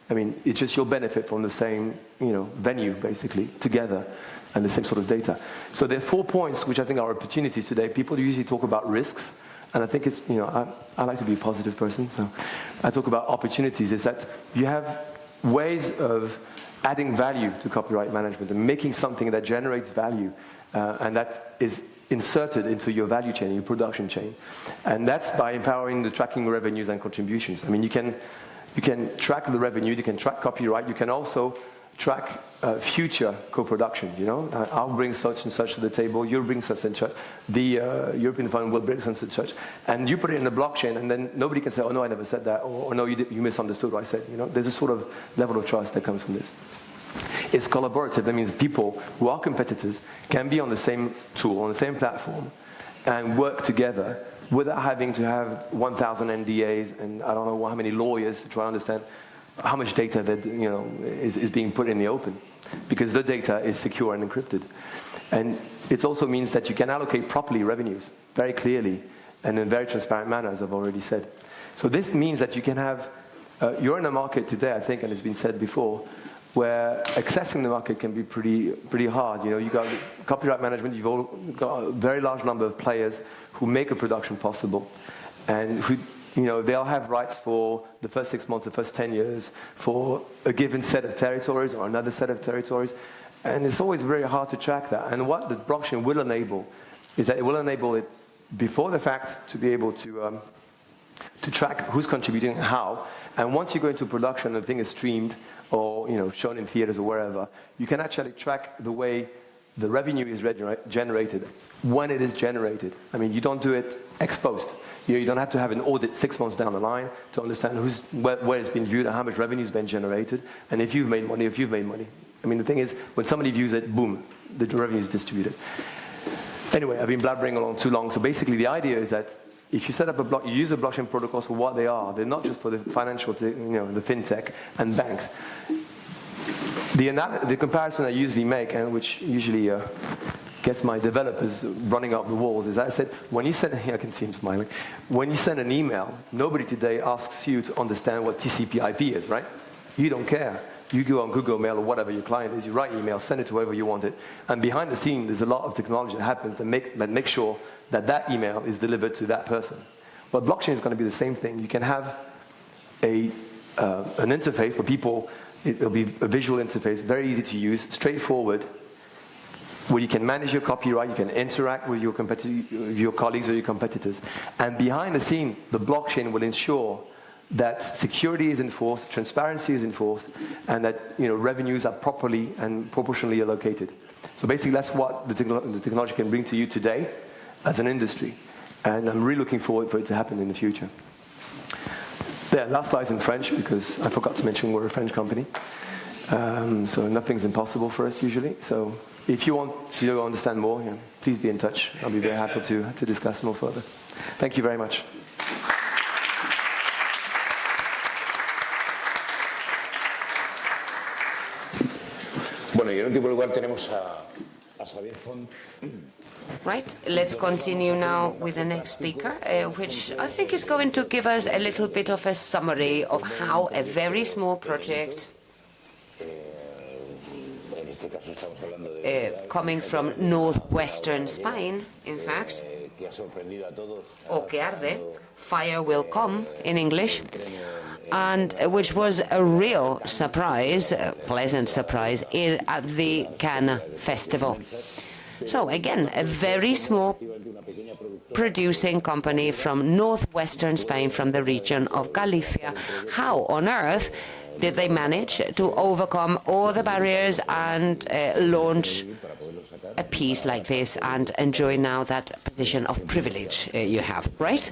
I mean, it's just you'll benefit from the same, venue basically together, and the same sort of data." So there are 4 points which I think are opportunities today. People usually talk about risks, and I think it's, I like to be a positive person, so I talk about opportunities. Is that you have ways of adding value to copyright management and making something that generates value and that is inserted into your value chain, your production chain. And that's by empowering the tracking revenues and contributions. I mean, you can track the revenue, you can track copyright, you can also track future co-production, I'll bring such and such to the table, you'll bring such and such, the European Fund will bring such and such, and you put it in the blockchain, and then nobody can say, "Oh no, I never said that," or "No, you misunderstood what I said." There's a sort of level of trust that comes from this. It's collaborative. That means people who are competitors can be on the same tool, on the same platform, and work together without having to have 1,000 NDAs and I don't know how many lawyers to try to understand how much data that is being put in the open, because the data is secure and encrypted. And it also means that you can allocate properly revenues very clearly and in a very transparent manner, as I've already said. So this means that you can have, you're in a market today, I think, and it's been said before, where accessing the market can be pretty hard. You've got copyright management, you've all got a very large number of players who make a production possible, and who, they'll have rights for the first 6 months, the first 10 years, for a given set of territories or another set of territories. And it's always very hard to track that. And what the blockchain will enable is that it will enable it before the fact to be able to track who's contributing and how. And once you go into production and the thing is streamed or shown in theaters or wherever, you can actually track the way the revenue is generated when it is generated. I mean, you don't do it ex post. You don't have to have an audit 6 months down the line to understand where it's been viewed and how much revenue has been generated, and if you've made money, I mean, the thing is, when somebody views it, boom, the revenue is distributed. Anyway, I've been blabbering along too long. So basically, the idea is that if you set up you use the blockchain protocols for what they are. They're not just for the financial, the fintech and banks. The comparison I usually make, and which usually gets my developers running up the walls, is I said, when you send, I can see him smiling, when you send an email, nobody today asks you to understand what TCP/IP is, right? You don't care. You go on Google Mail or whatever your client is, you write email, send it to whoever you want it, and behind the scene, there's a lot of technology that happens that make sure that email is delivered to that person. But blockchain is going to be the same thing. You can have an interface for people. It'll be a visual interface, very easy to use, straightforward, where you can manage your copyright, you can interact with your colleagues or your competitors. And behind the scene, the blockchain will ensure that security is enforced, transparency is enforced, and that revenues are properly and proportionally allocated. So basically, that's what the technology can bring to you today as an industry. And I'm really looking forward for it to happen in the future. Yeah, last slide's in French, because I forgot to mention we're a French company. So nothing's impossible for us usually. So if you want to understand more, please be in touch. I'll be very happy to discuss more further. Thank you very much. Bueno, y en último lugar tenemos a Xavier Font. Right, let's continue now with the next speaker, which I think is going to give us a little bit of a summary of how a very small project coming from northwestern Spain, in fact, o que arde, fire will come in English, and which was a real surprise, a pleasant surprise, at the Cannes Festival. So again, a very small producing company from northwestern Spain, from the region of Galicia. How on earth did they manage to overcome all the barriers and launch a piece like this and enjoy now that position of privilege you have, right?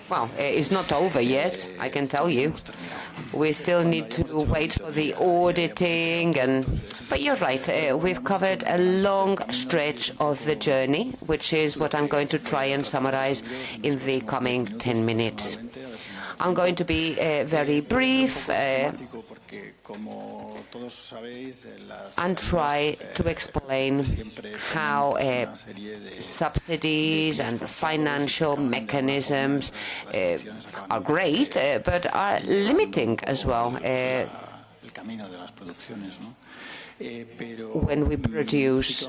Well, it's not over yet, I can tell you. We still need to wait for the auditing, but you're right, we've covered a long stretch of the journey, which is what I'm going to try and summarize in the coming 10 minutes. I'm going to be very brief and try to explain how subsidies and financial mechanisms are great, but are limiting as well when we produce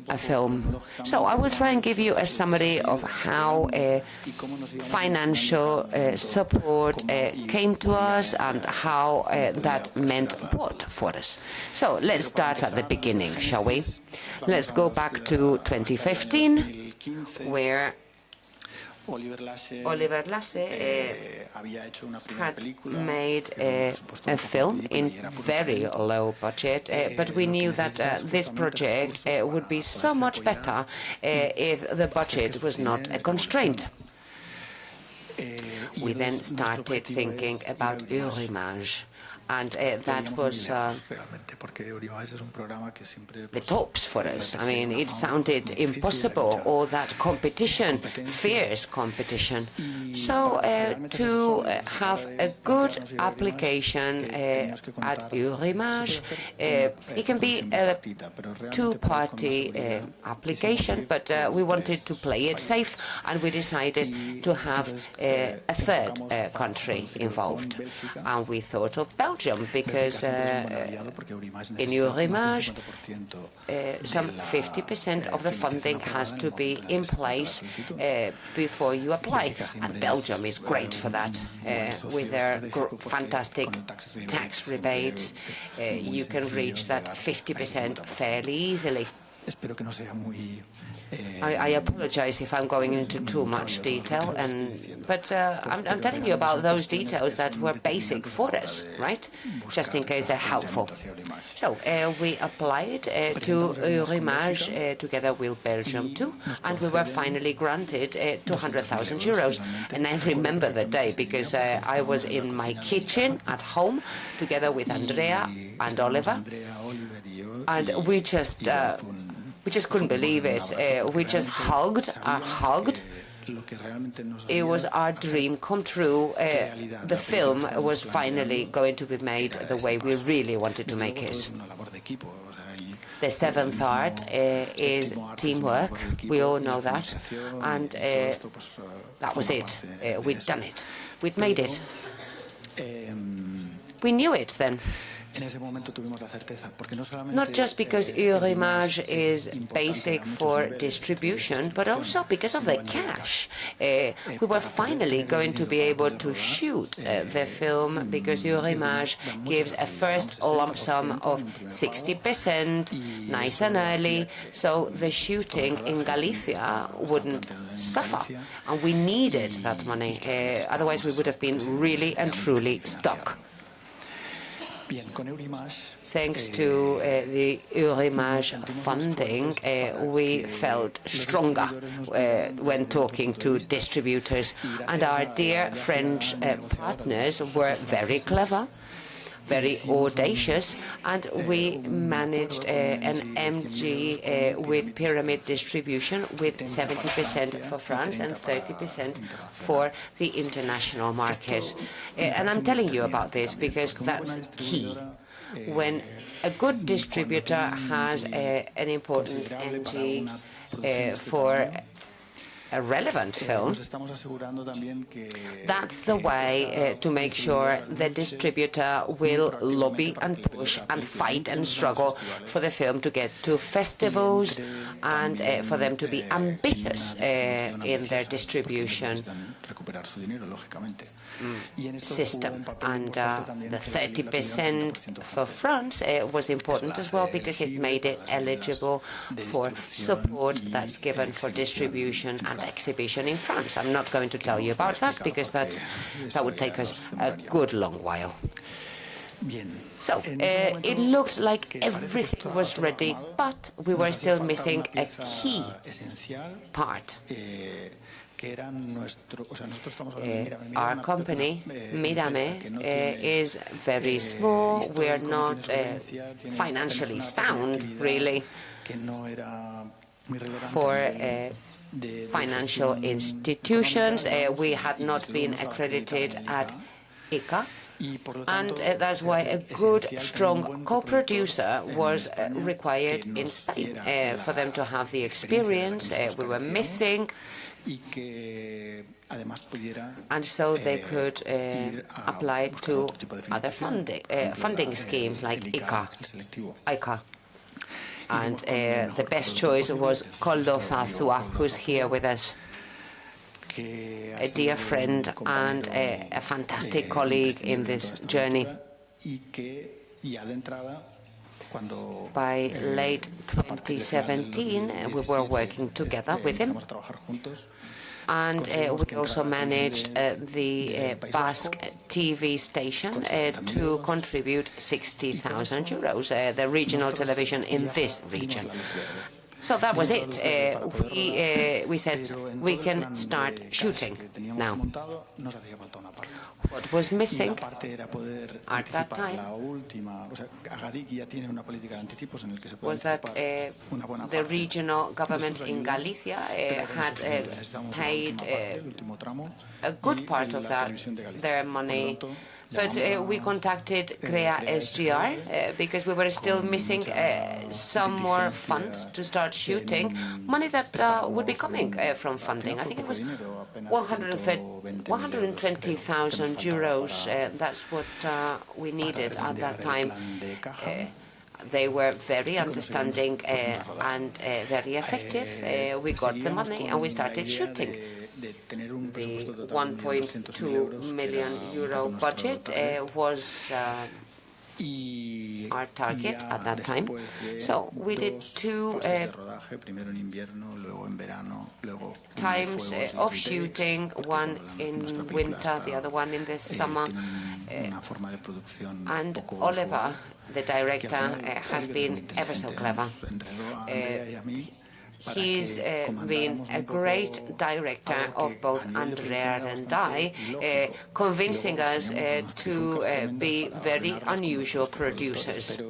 a film. So I will try and give you a summary of how financial support came to us and how that meant what for us. So let's start at the beginning, shall we? Let's go back to 2015, where Oliver Laxe had made a film in very low budget, but we knew that this project would be so much better if the budget was not a constraint. We then started thinking about Eurimage. And that was the tops for us. I mean, it sounded impossible, all that competition, fierce competition. So to have a good application at Eurimage, it can be a two-party application, but we wanted to play it safe, and we decided to have a third country involved. And we thought of Belgium, because in Eurimage, some 50% of the funding has to be in place before you apply. And Belgium is great for that. With their fantastic tax rebates, you can reach that 50% fairly easily. I apologize if I'm going into too much detail, but I'm telling you about those details that were basic for us, right? Just in case they're helpful. So we applied to Eurimage together with Belgium too, and we were finally granted 200,000 euros. And I remember the day because I was in my kitchen at home together with Andrea and Oliver, and we just couldn't believe it. We just hugged. It was our dream come true. The film was finally going to be made the way we really wanted to make it. The seventh art is teamwork. We all know that. And that was it. We'd done it. We'd made it. We knew it then. Not just because Eurimage is basic for distribution, but also because of the cash. We were finally going to be able to shoot the film because Eurimage gives a first lump sum of 60%, nice and early, so the shooting in Galicia wouldn't suffer. And we needed that money, otherwise we would have been really and truly stuck. Thanks to the Eurimage funding, we felt stronger when talking to distributors. And our dear French partners were very clever, very audacious, and we managed an MG with pyramid distribution with 70% for France and 30% for the international market. And I'm telling you about this because that's key. When a good distributor has an important MG for a relevant film, that's the way to make sure the distributor will lobby and push and fight and struggle for the film to get to festivals and for them to be ambitious in their distribution system. And the 30% for France was important as well because it made it eligible for support that's given for distribution and exhibition in France. I'm not going to tell you about that because that would take us a good long while. So it looked like everything was ready, but we were still missing a key part. Our company, Miramemira, is very small. We are not financially sound, really, for financial institutions. We had not been accredited at ICA. And that's why a good, strong co-producer was required in Spain for them to have the experience we were missing. And so they could apply to other funding schemes like ICA. And the best choice was Koldo Zazua, who's here with us. A dear friend and a fantastic colleague in this journey. By late 2017, we were working together with him. And we also managed the Basque TV station to contribute 60,000 euros, the regional television in this region. So that was it. We said we can start shooting now. What was missing at that time was that the regional government in Galicia had paid a good part of their money. But we contacted CREA SGR because we were still missing some more funds to start shooting, money that would be coming from funding. I think it was 120,000 euros. That's what we needed at that time. They were very understanding and very effective. We got the money and we started shooting. The 1.2 million euro budget was our target at that time. So we did 2 times of shooting, one in winter, the other one in the summer. And Oliver, the director, has been ever so clever. He's been a great director of both Andrea and I, convincing us to be very unusual producers.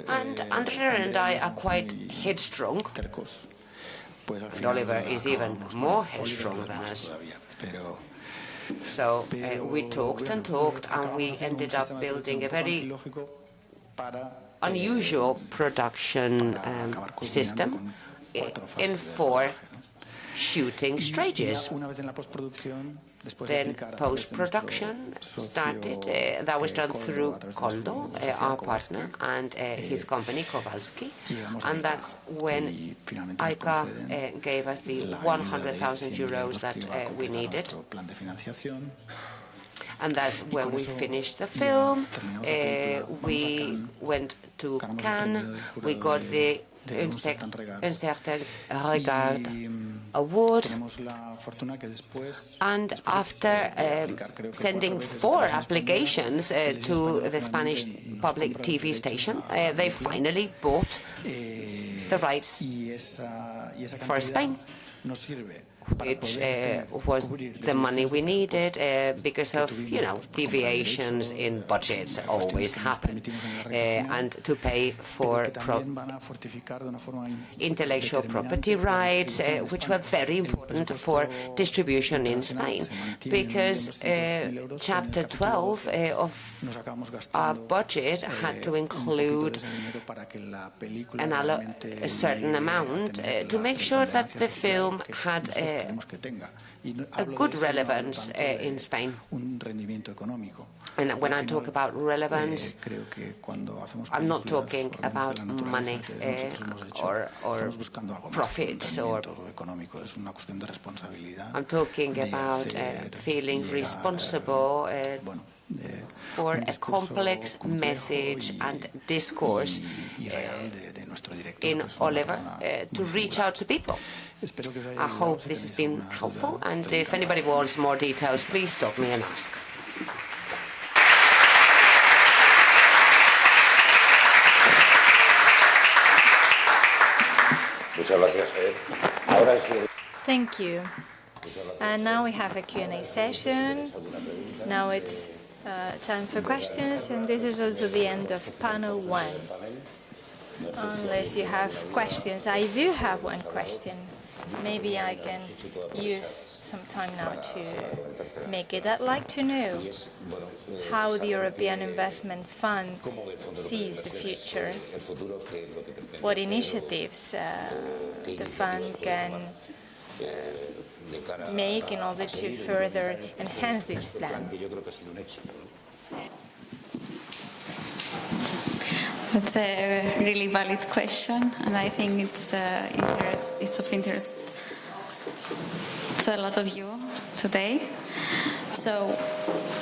And Andrea and I are quite headstrong. And Oliver is even more headstrong than us. So we talked and talked, and we ended up building a very unusual production system in 4 shooting stages. Then post-production started. That was done through Kondo, our partner, and his company, Kowalski. And that's when ICA gave us the 100,000 euros that we needed. And that's when we finished the film. We went to Cannes. We got the Un certain regard award. And after sending 4 applications to the Spanish public TV station, they finally bought the rights for Spain, which was the money we needed because of, deviations in budgets always happen, and to pay for intellectual property rights, which were very important for distribution in Spain, because Chapter 12 of our budget had to include a certain amount to make sure that the film had a good relevance in Spain. And when I talk about relevance, I'm not talking about money or profits, or I'm talking about feeling responsible for a complex message and discourse in Oliver to reach out to people. I hope this has been helpful, and if anybody wants more details, please stop me and ask. Thank you. And now we have a Q&A session. Now it's time for questions, and this is also the end of panel 1. Unless you have questions. I do have one question. Maybe I can use some time now to make it. I'd like to know how the European Investment Fund sees the future, what initiatives the fund can make in order to further enhance this plan. That's a really valid question, and I think it's of interest to a lot of you today. So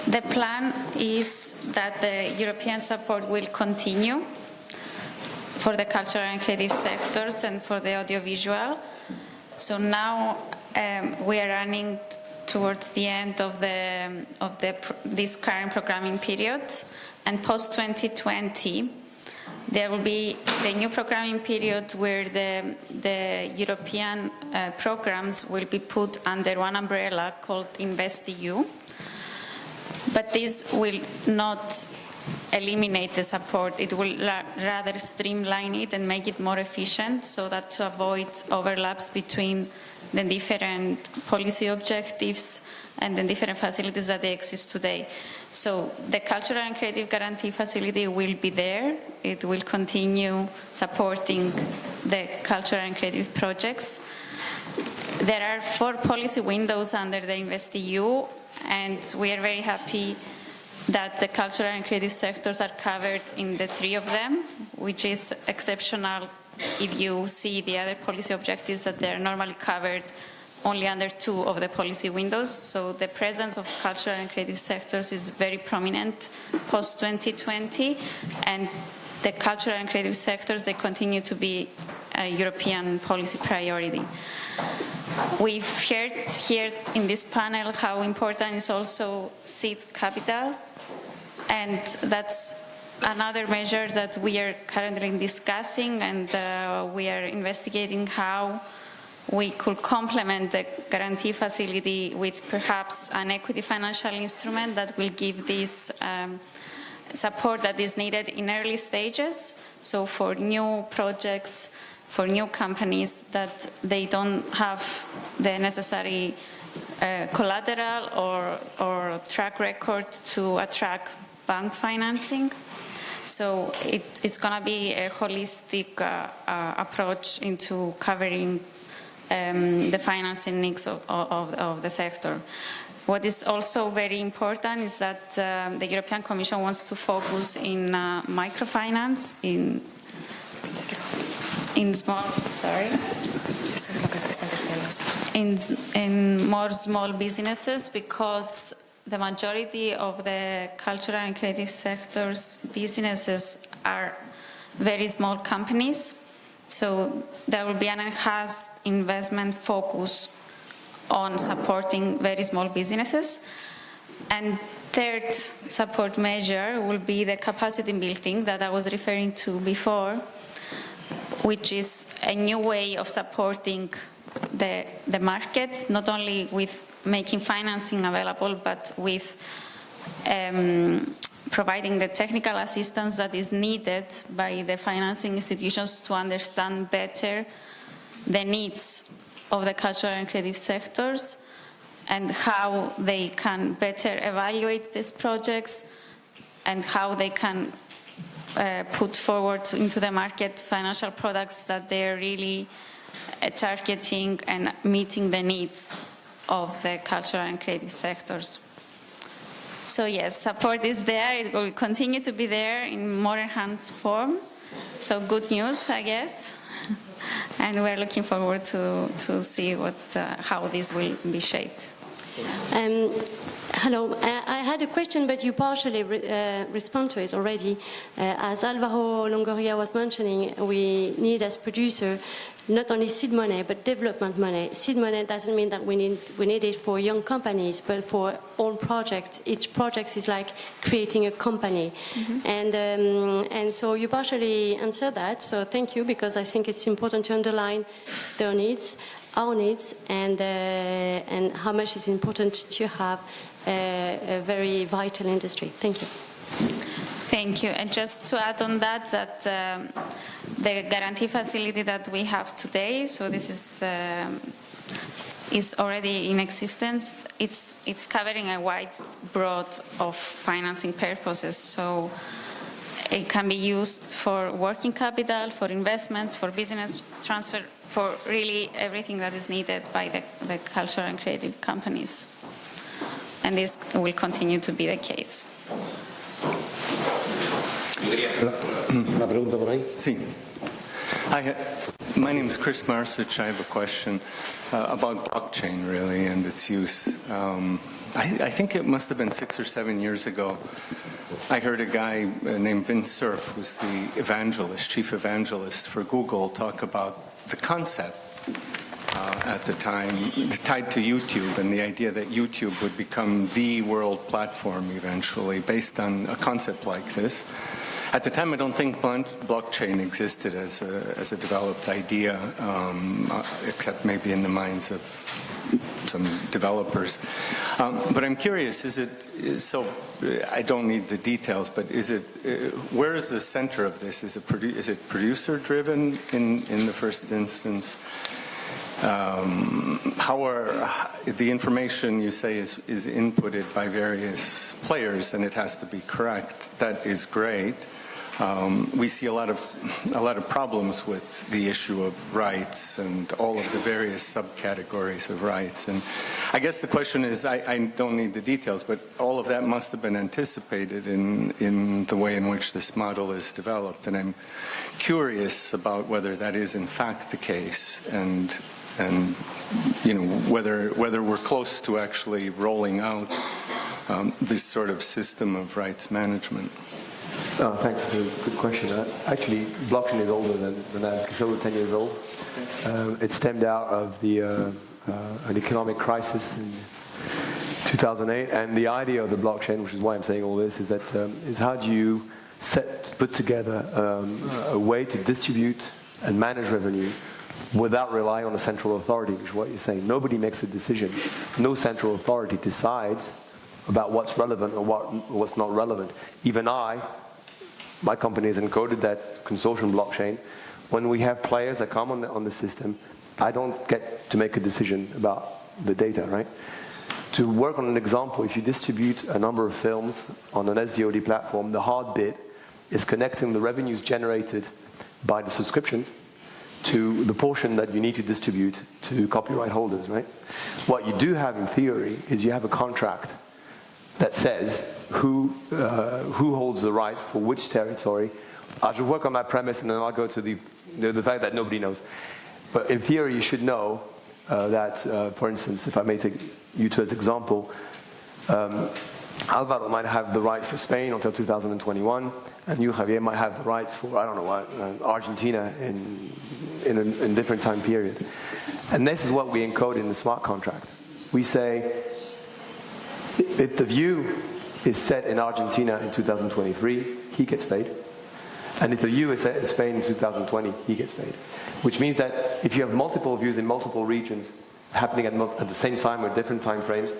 the plan is that the European support will continue for the cultural and creative sectors and for the audiovisual. So now we are running towards the end of this current programming period, and post 2020 There will be the new programming period where the European programs will be put under one umbrella called InvestEU. But this will not eliminate the support. It will rather streamline it and make it more efficient so that to avoid overlaps between the different policy objectives and the different facilities that they exist today. So the Cultural and Creative Guarantee Facility will be there. It will continue supporting the cultural and creative projects. There are 4 policy windows under the InvestEU, and we are very happy that the cultural and creative sectors are covered in the 3 of them, which is exceptional if you see the other policy objectives that they are normally covered only under 2 of the policy windows. So the presence of cultural and creative sectors is very prominent post-2020, and the cultural and creative sectors, they continue to be a European policy priority. We've heard here in this panel how important is also seed capital, and that's another measure that we are currently discussing, and we are investigating how we could complement the guarantee facility with perhaps an equity financial instrument that will give this support that is needed in early stages. So for new projects, for new companies that they don't have the necessary collateral or track record to attract bank financing. So it's going to be a holistic approach into covering the financing needs of the sector. What is also very important is that the European Commission wants to focus in microfinance, in more small businesses, because the majority of the cultural and creative sectors businesses are very small companies. So there will be an enhanced investment focus on supporting very small businesses. And third support measure will be the capacity building that I was referring to before, which is a new way of supporting the market, not only with making financing available, but with providing the technical assistance that is needed by the financing institutions to understand better the needs of the cultural and creative sectors and how they can better evaluate these projects and how they can put forward into the market financial products that they are really targeting and meeting the needs of the cultural and creative sectors. So yes, support is there. It will continue to be there in more enhanced form. So good news, I guess. And we're looking forward to see how this will be shaped. Hello, I had a question, but you partially respond to it already. As Álvaro Longoria was mentioning, we need as producer not only seed money, but development money. Seed money doesn't mean that we need it for young companies, but for all projects. Each project is like creating a company. Mm-hmm. And so you partially answered that, so thank you, because I think it's important to underline their needs, our needs, and how much it's important to have a very vital industry. Thank you. Thank you. And just to add on that the guarantee facility that we have today, so this is already in existence. It's covering a wide broad of financing purposes. So it can be used for working capital, for investments, for business transfer, for really everything that is needed by the cultural and creative companies. And this will continue to be the case. Una pregunta por ahí? Sí. My name is Chris Marsich. I have a question about blockchain, really, and its use. I think it must have been 6 or 7 years ago. I heard a guy named Vince Cerf, who's the chief evangelist for Google, talk about the concept at the time tied to YouTube and the idea that YouTube would become the world platform eventually based on a concept like this. At the time, I don't think blockchain existed as a developed idea, except maybe in the minds of some developers. But I'm curious, so I don't need the details, but where is the center of this? Is it producer driven in the first instance? How are the information you say is inputted by various players, and it has to be correct? That is great. We see a lot of problems with the issue of rights and all of the various subcategories of rights. And I guess the question is, I don't need the details, but all of that must have been anticipated in the way in which this model is developed. And I'm curious about whether that is in fact the case, and whether we're close to actually rolling out this sort of system of rights management. Oh, thanks. That's a good question. Actually, blockchain is older than that. It's over 10 years old. It stemmed out of an economic crisis in 2008, and the idea of the blockchain, which is why I'm saying all this, is that is how do you put together a way to distribute and manage revenue without relying on a central authority, which is what you're saying. Nobody makes a decision. No central authority decides about what's relevant or what's not relevant. Even my company has encoded that consortium blockchain. When we have players that come on the system, I don't get to make a decision about the data, right? To work on an example, if you distribute a number of films on an SVOD platform, the hard bit is connecting the revenues generated by the subscriptions to the portion that you need to distribute to copyright holders, right? What you do have in theory is you have a contract that says who holds the rights for which territory. I should work on that premise, and then I'll go to the fact that nobody knows. But in theory, you should know that, for instance, if I may take you to as example, Álvaro might have the rights for Spain until 2021, and you, Javier, might have the rights for, I don't know what, Argentina in a different time period. And this is what we encode in the smart contract. We say, if the view is set in Argentina in 2023, he gets paid. And if the view is set in Spain in 2020, he gets paid. Which means that if you have multiple views in multiple regions happening at the same time or different time frames,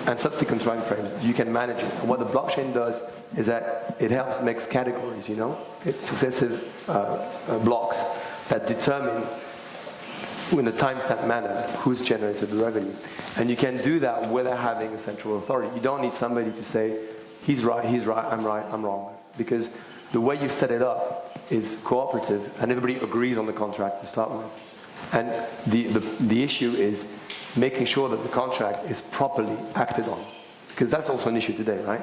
and subsequent time frames, you can manage it. And what the blockchain does is that it makes categories, It's successive blocks that determine in a timestamp manner who's generated the revenue. And you can do that without having a central authority. You don't need somebody to say, he's right, I'm wrong. Because the way you set it up is cooperative, and everybody agrees on the contract to start with. And the issue is making sure that the contract is properly acted on. Because that's also an issue today, right?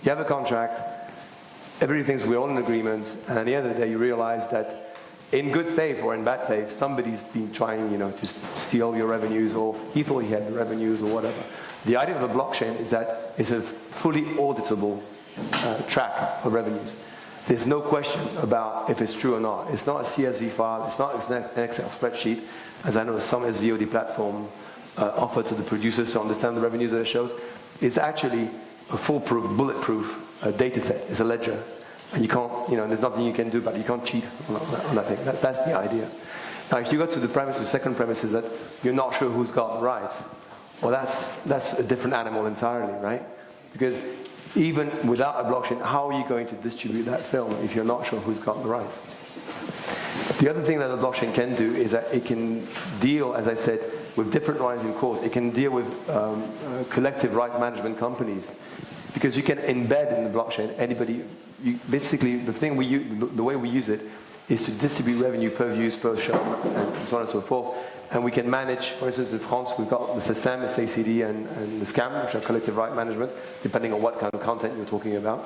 You have a contract, everybody thinks we're all in agreement, and at the end of the day you realize that in good faith or in bad faith, somebody's been trying, to steal your revenues, or he thought he had the revenues or whatever. The idea of a blockchain is that it's a fully auditable track of revenues. There's no question about if it's true or not. It's not a CSV file, it's not an Excel spreadsheet, as I know some SVOD platform offer to the producers to understand the revenues that it shows. It's actually a foolproof, bulletproof data set. It's a ledger. And you can't, there's nothing you can do about it. You can't cheat on that thing. That's the idea. Now, if you go to the second premise is that you're not sure who's got the rights. Well, that's a different animal entirely, right? Because even without a blockchain, how are you going to distribute that film if you're not sure who's got the rights? The other thing that a blockchain can do is that it can deal, as I said, with different rights in course. It can deal with collective rights management companies, because you can embed in the blockchain anybody. Basically, the way we use it is to distribute revenue per views, per show, and so on and so forth. And we can manage, for instance, in France, we've got the SACEM, the SACD, and the SCAM, which are collective right management, depending on what kind of content you're talking about.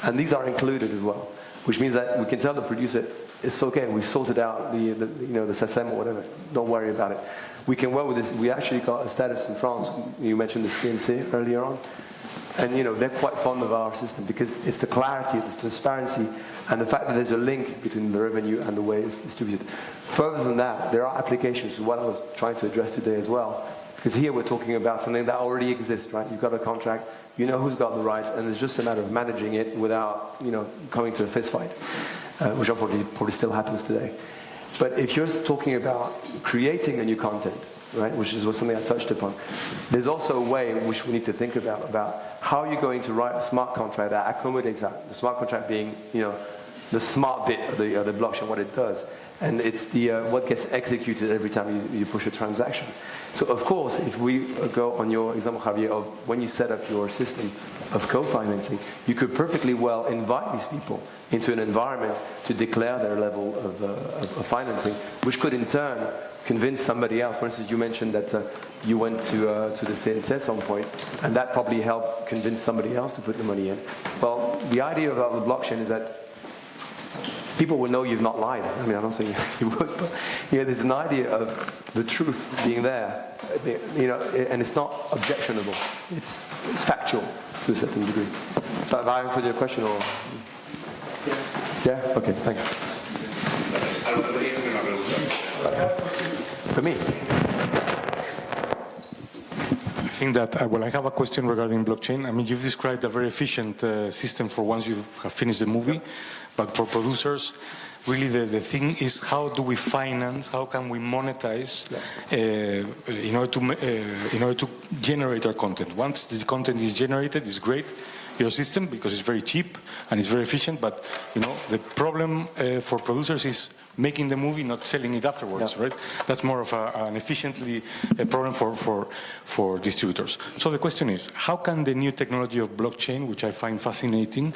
And these are included as well, which means that we can tell the producer, it's okay, we've sorted out the SACEM or whatever, don't worry about it. We can work with this. We actually got a status in France. You mentioned the CNC earlier on. And they're quite fond of our system because it's the clarity, the transparency, and the fact that there's a link between the revenue and the way it's distributed. Further than that, there are applications, what I was trying to address today as well, Because here we're talking about something that already exists, right? You've got a contract, you know who's got the rights, and it's just a matter of managing it without, coming to a fist fight, which probably still happens today. But if you're talking about creating a new content, right, which is something I touched upon, there's also a way in which we need to think about how you're going to write a smart contract that accommodates that. The smart contract being, the smart bit of the blockchain, what it does. And it's the what gets executed every time you push a transaction. So of course, if we go on your example, Javier, of when you set up your system of co-financing, you could perfectly well invite these people into an environment to declare their level of financing, which could in turn convince somebody else. For instance, you mentioned that you went to the CNC at some point, and that probably helped convince somebody else to put the money in. Well, the idea about the blockchain is that people will know you've not lied. I mean, I'm not saying you would, but there's an idea of the truth being there, and it's not objectionable. It's factual to a certain degree. Have I answered your question, or? Yeah. Okay. Thanks. For me. I think that, I have a question regarding blockchain. I mean, you've described a very efficient system for once you have finished the movie, but for producers, really the thing is how do we finance, how can we monetize in order to generate our content. Once the content is generated, it's great, your system, because it's very cheap and it's very efficient, but the problem for producers is making the movie, not selling it afterwards, right? That's more of an efficiently problem for distributors. So the question is, how can the new technology of blockchain, which I find fascinating,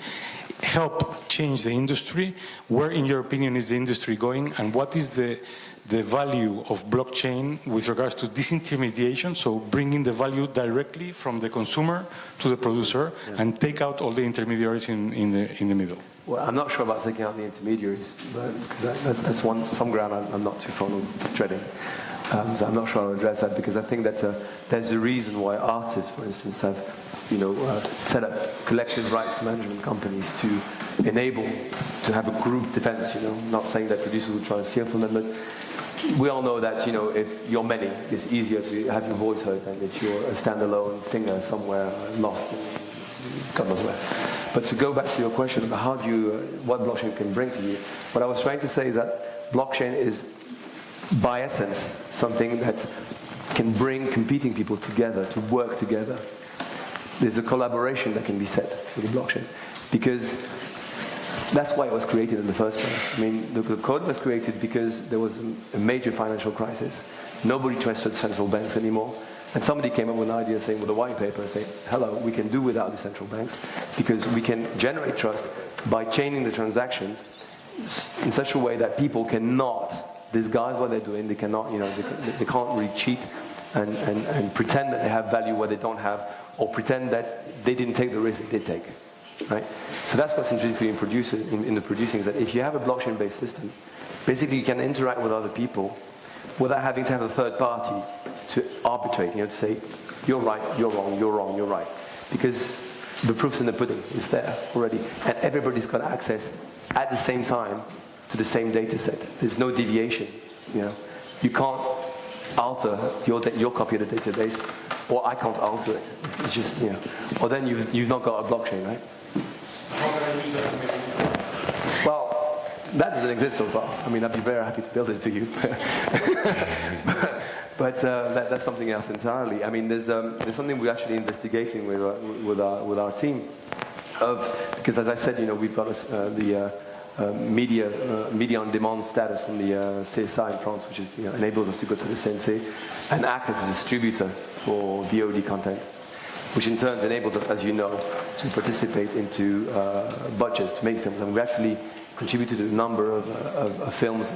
help change the industry? Where, in your opinion, is the industry going, and what is the value of blockchain with regards to disintermediation, so bringing the value directly from the consumer to the producer and take out all the intermediaries in the middle? Well, I'm not sure about taking out the intermediaries, because that's some ground I'm not too fond of treading. So I'm not sure I'll address that, because I think that there's a reason why artists, for instance, have set up collective rights management companies to enable to have a group defense. Not saying that producers will try to steal from them, but we all know that if you're many, it's easier to have your voice heard than if you're a standalone singer somewhere lost in God knows where. But to go back to your question about what blockchain can bring to you, what I was trying to say is that blockchain is, by essence, something that can bring competing people together, to work together. There's a collaboration that can be set with the blockchain, because that's why it was created in the first place. I mean, the code was created because there was a major financial crisis. Nobody trusted central banks anymore. And somebody came up with an idea saying, with a white paper, saying, hello, we can do without the central banks, because we can generate trust by chaining the transactions in such a way that people cannot disguise what they're doing. They cannot, they can't really cheat and pretend that they have value where they don't have, or pretend that they didn't take the risk they did take. Right? So that's what's interesting in the producing, is that if you have a blockchain-based system, basically you can interact with other people without having to have a third party to arbitrate, to say, you're right, you're wrong, you're wrong, you're right. Because the proof's in the pudding, it's there already. And everybody's got access at the same time to the same data set. There's no deviation. You can't alter your copy of the database, or I can't alter it. It's just, or then you've not got a blockchain, right? Well, that doesn't exist so far. I mean, I'd be very happy to build it for you. But that's something else entirely. I mean, there's something we're actually investigating with our team, because as I said, we've got the media on demand status from the CSA in France, which is enables us to go to the CNC and act as a distributor for VOD content, which in turn enables us, as you know, to participate into budgets to make films. And we actually contributed to a number of films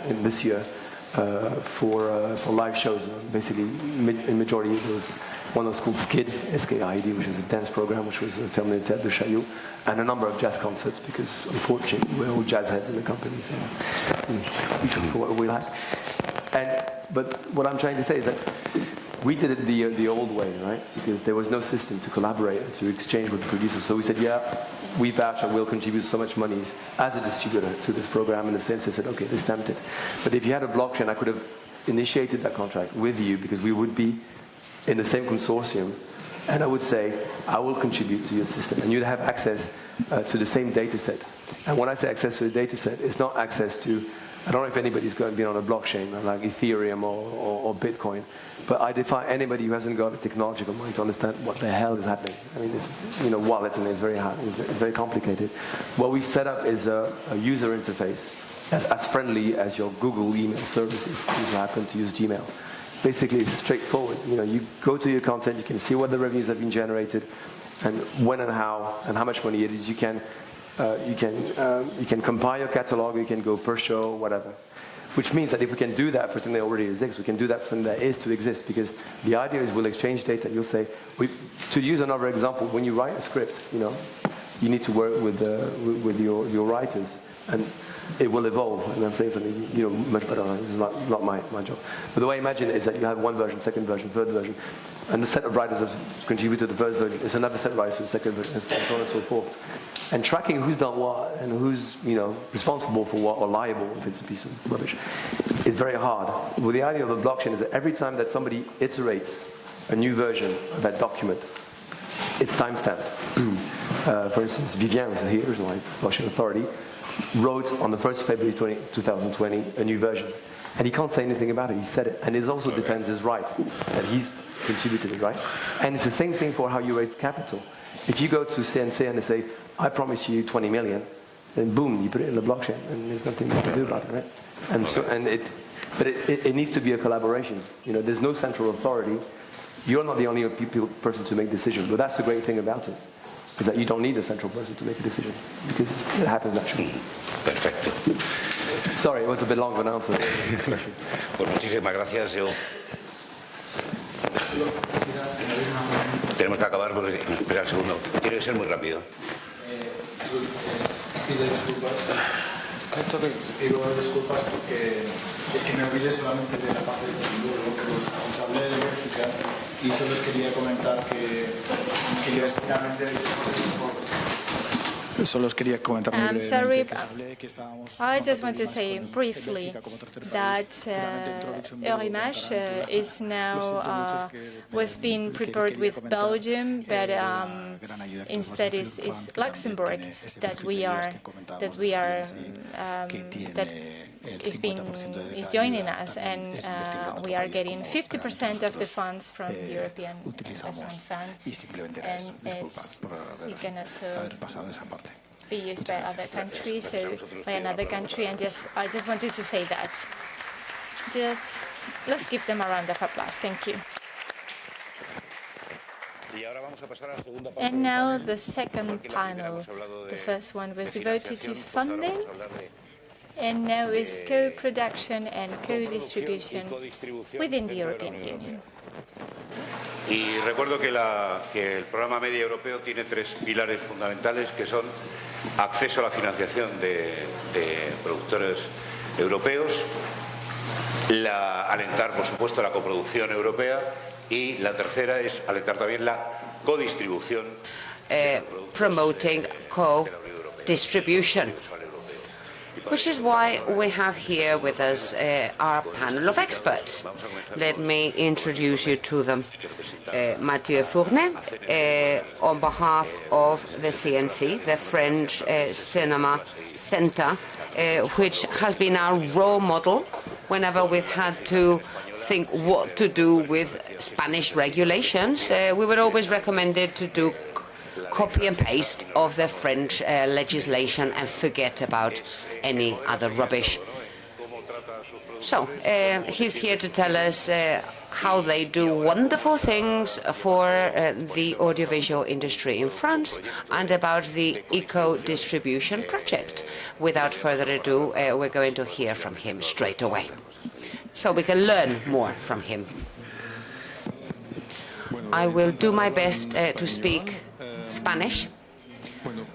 in this year. For live shows, basically, in majority there was one that was called SKID, S-K-I-D, which is a dance program, which was filmed in the Théâtre de Chaillot, and a number of jazz concerts, because unfortunately we're all jazz heads in the company, so we took for what we like. But what I'm trying to say is that we did it the old way, right? Because there was no system to collaborate and to exchange with the producers. So we said, yeah, we vouch and we'll contribute so much money as a distributor to this program. In the sense, they said, okay, they stamped it. But if you had a blockchain, I could have initiated that contract with you, because we would be in the same consortium, and I would say, I will contribute to your system, and you'd have access to the same data set. And when I say access to the data set, it's not access to, I don't know if anybody's been on a blockchain like Ethereum or Bitcoin, but I defy anybody who hasn't got a technological mind to understand what the hell is happening. I mean, it's, wallets, and it's very hard, it's very complicated. What we set up is a user interface as friendly as your Google email services, if you happen to use Gmail. Basically, it's straightforward. You go to your content, you can see what the revenues have been generated, and when and how much money it is. You can compile your catalog, you can go per show, whatever. Which means that if we can do that for something that already exists, we can do that for something that is to exist, because the idea is we'll exchange data. You'll say, to use another example, when you write a script, you need to work with your writers, and it will evolve. And I'm saying something much better. This is not my job. But the way I imagine it is that you have one version, second version, third version, and the set of writers that's contributed to the first version is another set of writers to the second version, and so on and so forth. And tracking who's done what and who's responsible for what or liable if it's a piece of rubbish is very hard. Well, the idea of a blockchain is that every time that somebody iterates a new version of that document, it's timestamped. For instance, Vivien, who's here, who's like blockchain authority, wrote on the 1st February 2020 a new version. And he can't say anything about it, he said it. And it also depends his right, that he's contributed it, right? And it's the same thing for how you raise capital. If you go to CNC and they say, I promise you 20 million, then boom, you put it in the blockchain, and there's nothing you can do about it, right? And so, but it needs to be a collaboration. There's no central authority. You're not the only person to make decisions, but that's the great thing about it, is that you don't need a central person to make a decision, because it happens naturally. Perfecto. Sorry, it was a bit long of an answer. Pues muchísimas gracias. Tenemos que acabar porque espera un segundo. Tiene que ser muy rápido. Pido disculpas porque es que me olvidé solamente de la parte de Luxemburgo, que os hablé de Bélgica y solo os quería comentar que básicamente solo os quería comentar muy brevemente que hablé que estábamos. I just want to say briefly that Eurimage is now was being prepared with Belgium, but instead is Luxembourg that is joining us, and we are getting 50% of the funds from the European Investment Fund, and we can also be used by other countries, so by another country, and I just wanted to say that. Let's give them a round of applause. Thank you. And now the second panel. The first one was devoted to funding, and now is co-production and co-distribution within the European Union. Y recuerdo que el programa Media Europeo tiene tres pilares fundamentales, que son acceso a la financiación de productores europeos, alentar, por supuesto, la coproducción europea, y la tercera es alentar también la codistribución. Promoting co-distribution, which is why we have here with us our panel of experts. Let me introduce you to them. Mathieu Fournet, on behalf of the CNC, the French Cinema Center, which has been our role model whenever we've had to think what to do with Spanish regulations. We were always recommended to do copy and paste of the French legislation and forget about any other rubbish. So he's here to tell us how they do wonderful things for the audiovisual industry in France and about the eco-distribution project. Without further ado, we're going to hear from him straight away, so we can learn more from him. I will do my best to speak Spanish,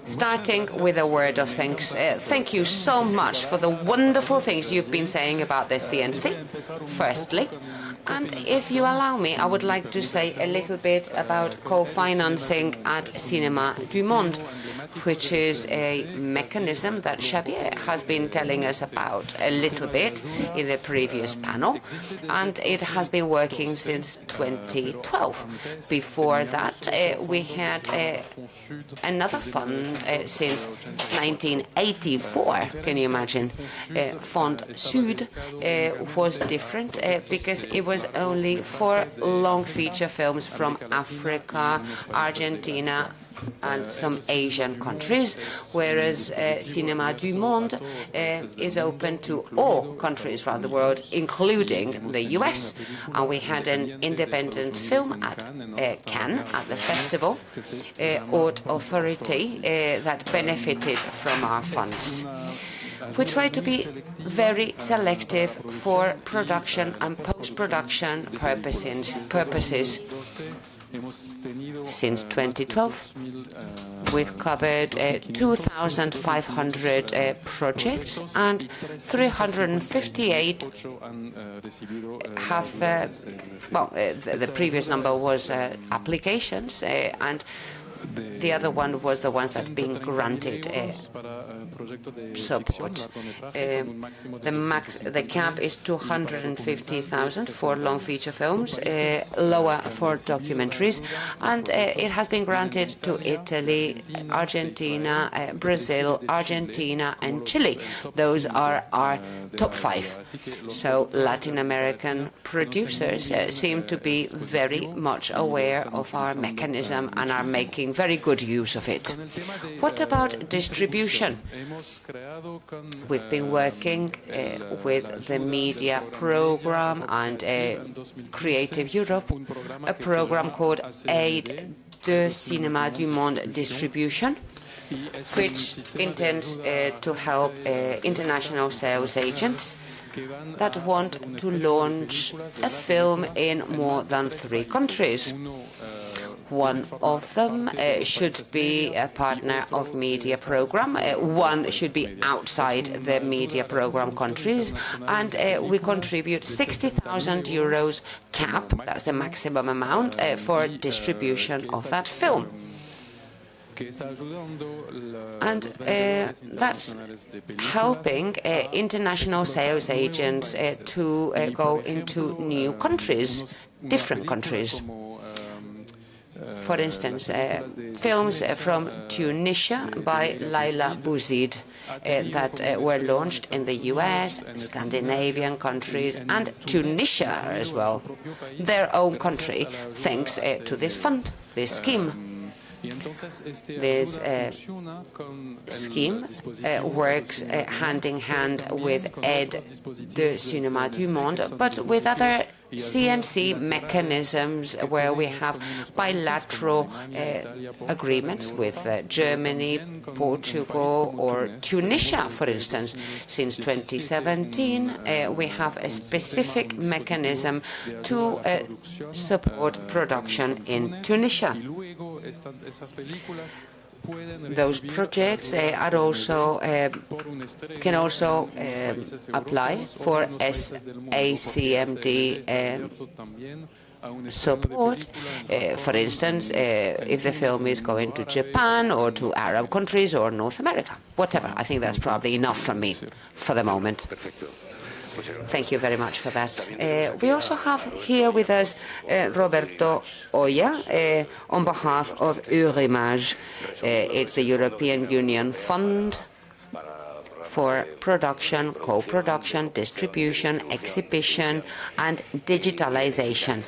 starting with a word of thanks. Thank you so much for the wonderful things you've been saying about the CNC, firstly, And if you allow me, I would like to say a little bit about co-financing at Cinema Dumont, which is a mechanism that Xavier has been telling us about a little bit in the previous panel, and it has been working since 2012. Before that, we had another fund since 1984. Can you imagine? Fond Sud was different because it was only for long feature films from Africa, Argentina, and some Asian countries, whereas Cinema Dumont is open to all countries around the world, including the US. And we had an independent film at Cannes, at the festival, Haute Authority, that benefited from our funds. We try to be very selective for production and post-production purposes. Since 2012, we've covered 2,500 projects, and 358 have, the previous number was applications, and the other one was the ones that have been granted support. The cap is 250,000 for long feature films, lower for documentaries, and it has been granted to Italy, Argentina, Brazil, Argentina, and Chile. Those are our top 5. So Latin American producers seem to be very much aware of our mechanism and are making very good use of it. What about distribution? We've been working with the media program and Creative Europe, a program called Aide de Cinéma du Monde Distribution, which intends to help international sales agents that want to launch a film in more than 3 countries. One of them should be a partner of media program. One should be outside the media program countries, and we contribute 60,000 euros cap, that's the maximum amount, for distribution of that film. And that's helping international sales agents to go into new countries, different countries. For instance, films from Tunisia by Laila Bouzid that were launched in the US, Scandinavian countries, and Tunisia as well, their own country, thanks to this fund, this scheme. This scheme works hand in hand with Aide de Cinéma du Monde, but with other CNC mechanisms where we have bilateral agreements with Germany, Portugal, or Tunisia, for instance. Since 2017, we have a specific mechanism to support production in Tunisia. Those projects are also can also apply for SACMD support. For instance, if the film is going to Japan or to Arab countries or North America, whatever. I think that's probably enough from me for the moment. Thank you very much for that. We also have here with us Roberto Oya on behalf of Eurimage. It's the European Union Fund for production, co-production, distribution, exhibition, and digitalization.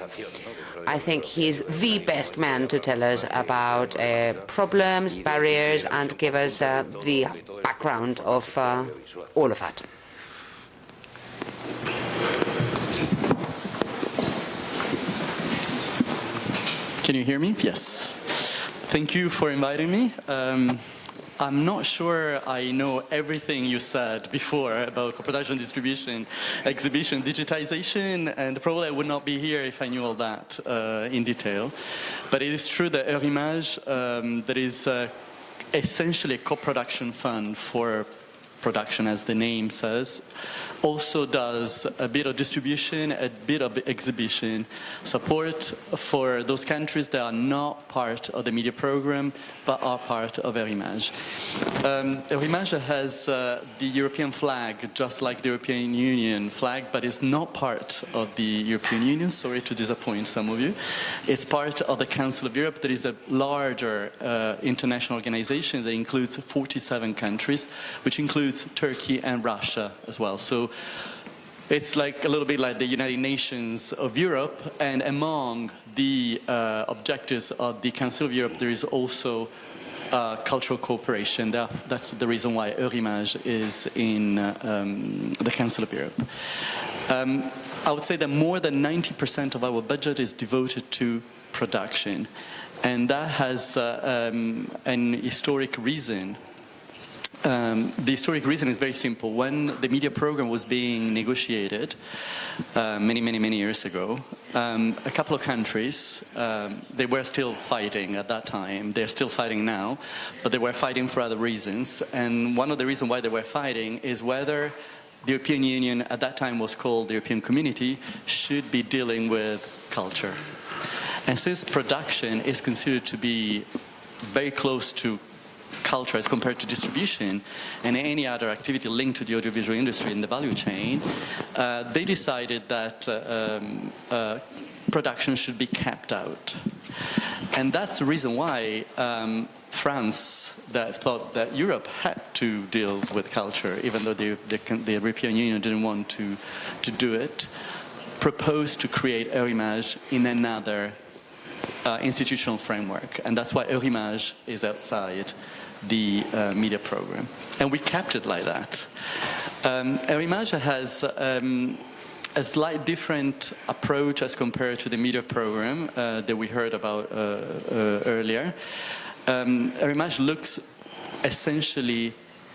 I think he's the best man to tell us about problems, barriers, and give us the background of all of that. Can you hear me? Yes. Thank you for inviting me. I'm not sure I know everything you said before about co-production, distribution, exhibition, digitization, and probably I would not be here if I knew all that in detail. But it is true that Eurimage, there is essentially a co-production fund for production, as the name says, also does a bit of distribution, a bit of exhibition support for those countries that are not part of the media program, but are part of Eurimage. Eurimage has the European flag, just like the European Union flag, but is not part of the European Union. Sorry to disappoint some of you. It's part of the Council of Europe. That is a larger international organization that includes 47 countries, which includes Turkey and Russia as well. So it's like a little bit like the United Nations of Europe, and among the objectives of the Council of Europe, there is also cultural cooperation. That's the reason why Eurimage is in the Council of Europe. I would say that more than 90% of our budget is devoted to production, and that has an historic reason. The historic reason is very simple. When the media program was being negotiated many years ago, a couple of countries, they were still fighting at that time. They're still fighting now, but they were fighting for other reasons. And one of the reasons why they were fighting is whether the European Union, at that time was called the European Community, should be dealing with culture. And since production is considered to be very close to culture as compared to distribution and any other activity linked to the audiovisual industry in the value chain, they decided that production should be kept out. And that's the reason why France that thought that Europe had to deal with culture, even though the European Union didn't want to do it, proposed to create Eurimage in another institutional framework. And that's why Eurimage is outside the media program. And we kept it like that. Eurimage has a slight different approach as compared to the media program that we heard about earlier. Eurimage looks essentially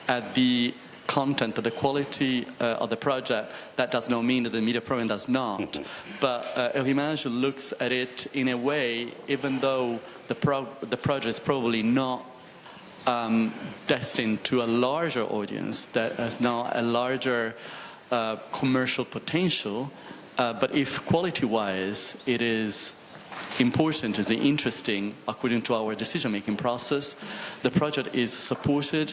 at the content, the quality of the project. That does not mean that the media program does not. But Eurimage looks at it in a way, even though the project is probably not destined to a larger audience, that has not a larger commercial potential, but if quality-wise it is important, is interesting according to our decision-making process, the project is supported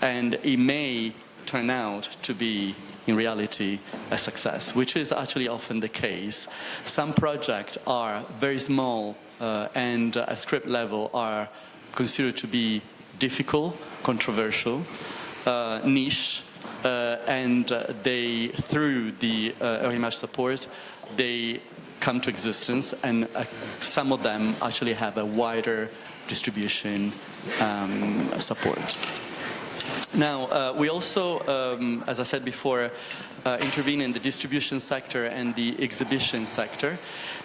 and it may turn out to be in reality a success, which is actually often the case. Some projects are very small and at script level are considered to be difficult, controversial, niche, and they, through the Eurimage support, they come to existence, and some of them actually have a wider distribution support. Now, we also, as I said before, intervene in the distribution sector and the exhibition sector,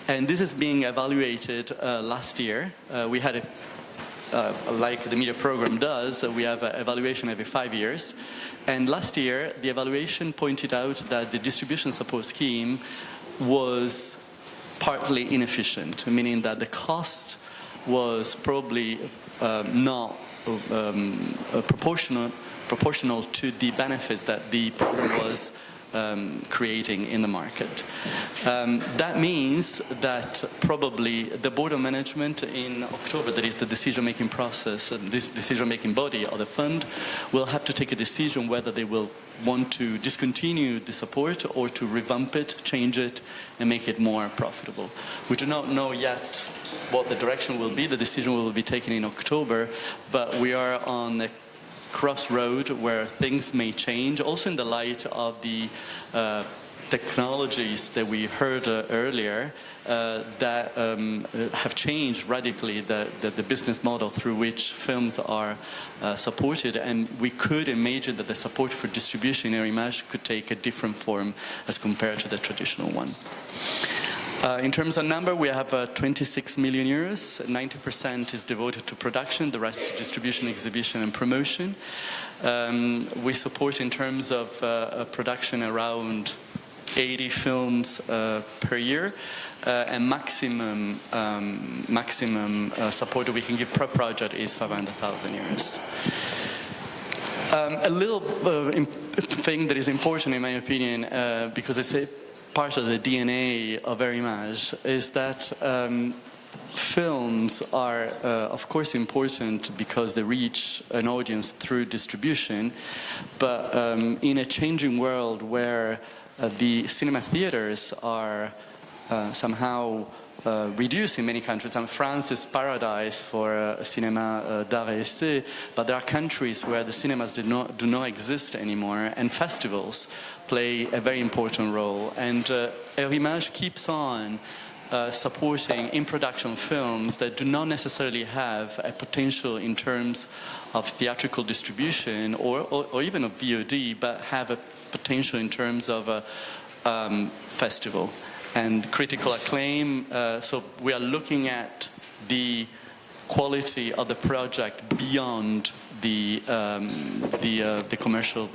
and this is being evaluated last year. We had like the media program does, we have an evaluation every 5 years. And last year, the evaluation pointed out that the distribution support scheme was partly inefficient, meaning that the cost was probably not proportional to the benefits that the program was creating in the market. That means that probably the board of management in October, that is the decision-making process, and this decision-making body of the fund, will have to take a decision whether they will want to discontinue the support or to revamp it, change it, and make it more profitable. We do not know yet what the direction will be. The decision will be taken in October, but we are on a crossroad where things may change, also in the light of the technologies that we heard earlier that have changed radically the business model through which films are supported, and we could imagine that the support for distribution in Eurimage could take a different form as compared to the traditional one. In terms of number, we have 26 million euros. 90% is devoted to production, the rest to distribution, exhibition, and promotion. We support in terms of production around 80 films per year, and maximum support that we can give per project is 500,000 euros. A little thing that is important, in my opinion, because it's a part of the DNA of Image, is that films are, of course, important because they reach an audience through distribution, but in a changing world where the cinema theaters are somehow reduced in many countries. France is paradise for cinema d'art et essai, but there are countries where the cinemas do not exist anymore, and festivals play a very important role. And Image keeps on supporting in-production films that do not necessarily have a potential in terms of theatrical distribution or even of VOD, but have a potential in terms of a festival and critical acclaim. So we are looking at the quality of the project beyond the commercial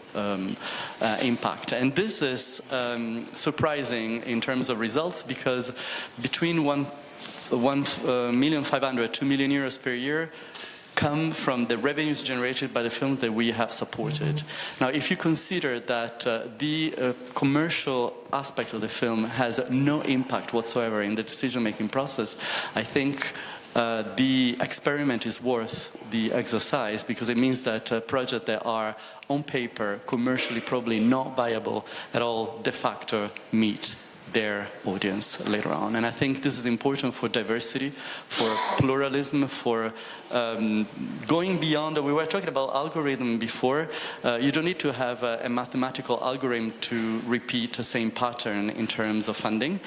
impact. And this is surprising in terms of results, because between 1,500,000 2 million euros per year come from the revenues generated by the film that we have supported. Now, if you consider that the commercial aspect of the film has no impact whatsoever in the decision-making process, I think the experiment is worth the exercise, because it means that projects that are on paper commercially probably not viable at all de facto meet their audience later on. And I think this is important for diversity, for pluralism, for going beyond. We were talking about algorithm before. You don't need to have a mathematical algorithm to repeat the same pattern in terms of funding,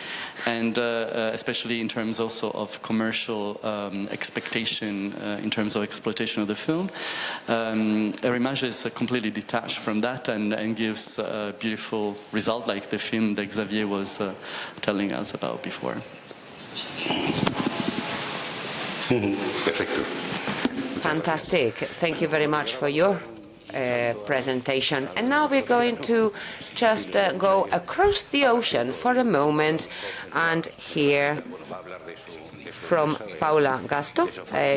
and especially in terms also of commercial expectation in terms of exploitation of the film. Image is completely detached from that and gives a beautiful result, like the film that Xavier was telling us about before. Fantastic. Thank you very much for your presentation. And now we're going to just go across the ocean for a moment and hear from Paula Gasto.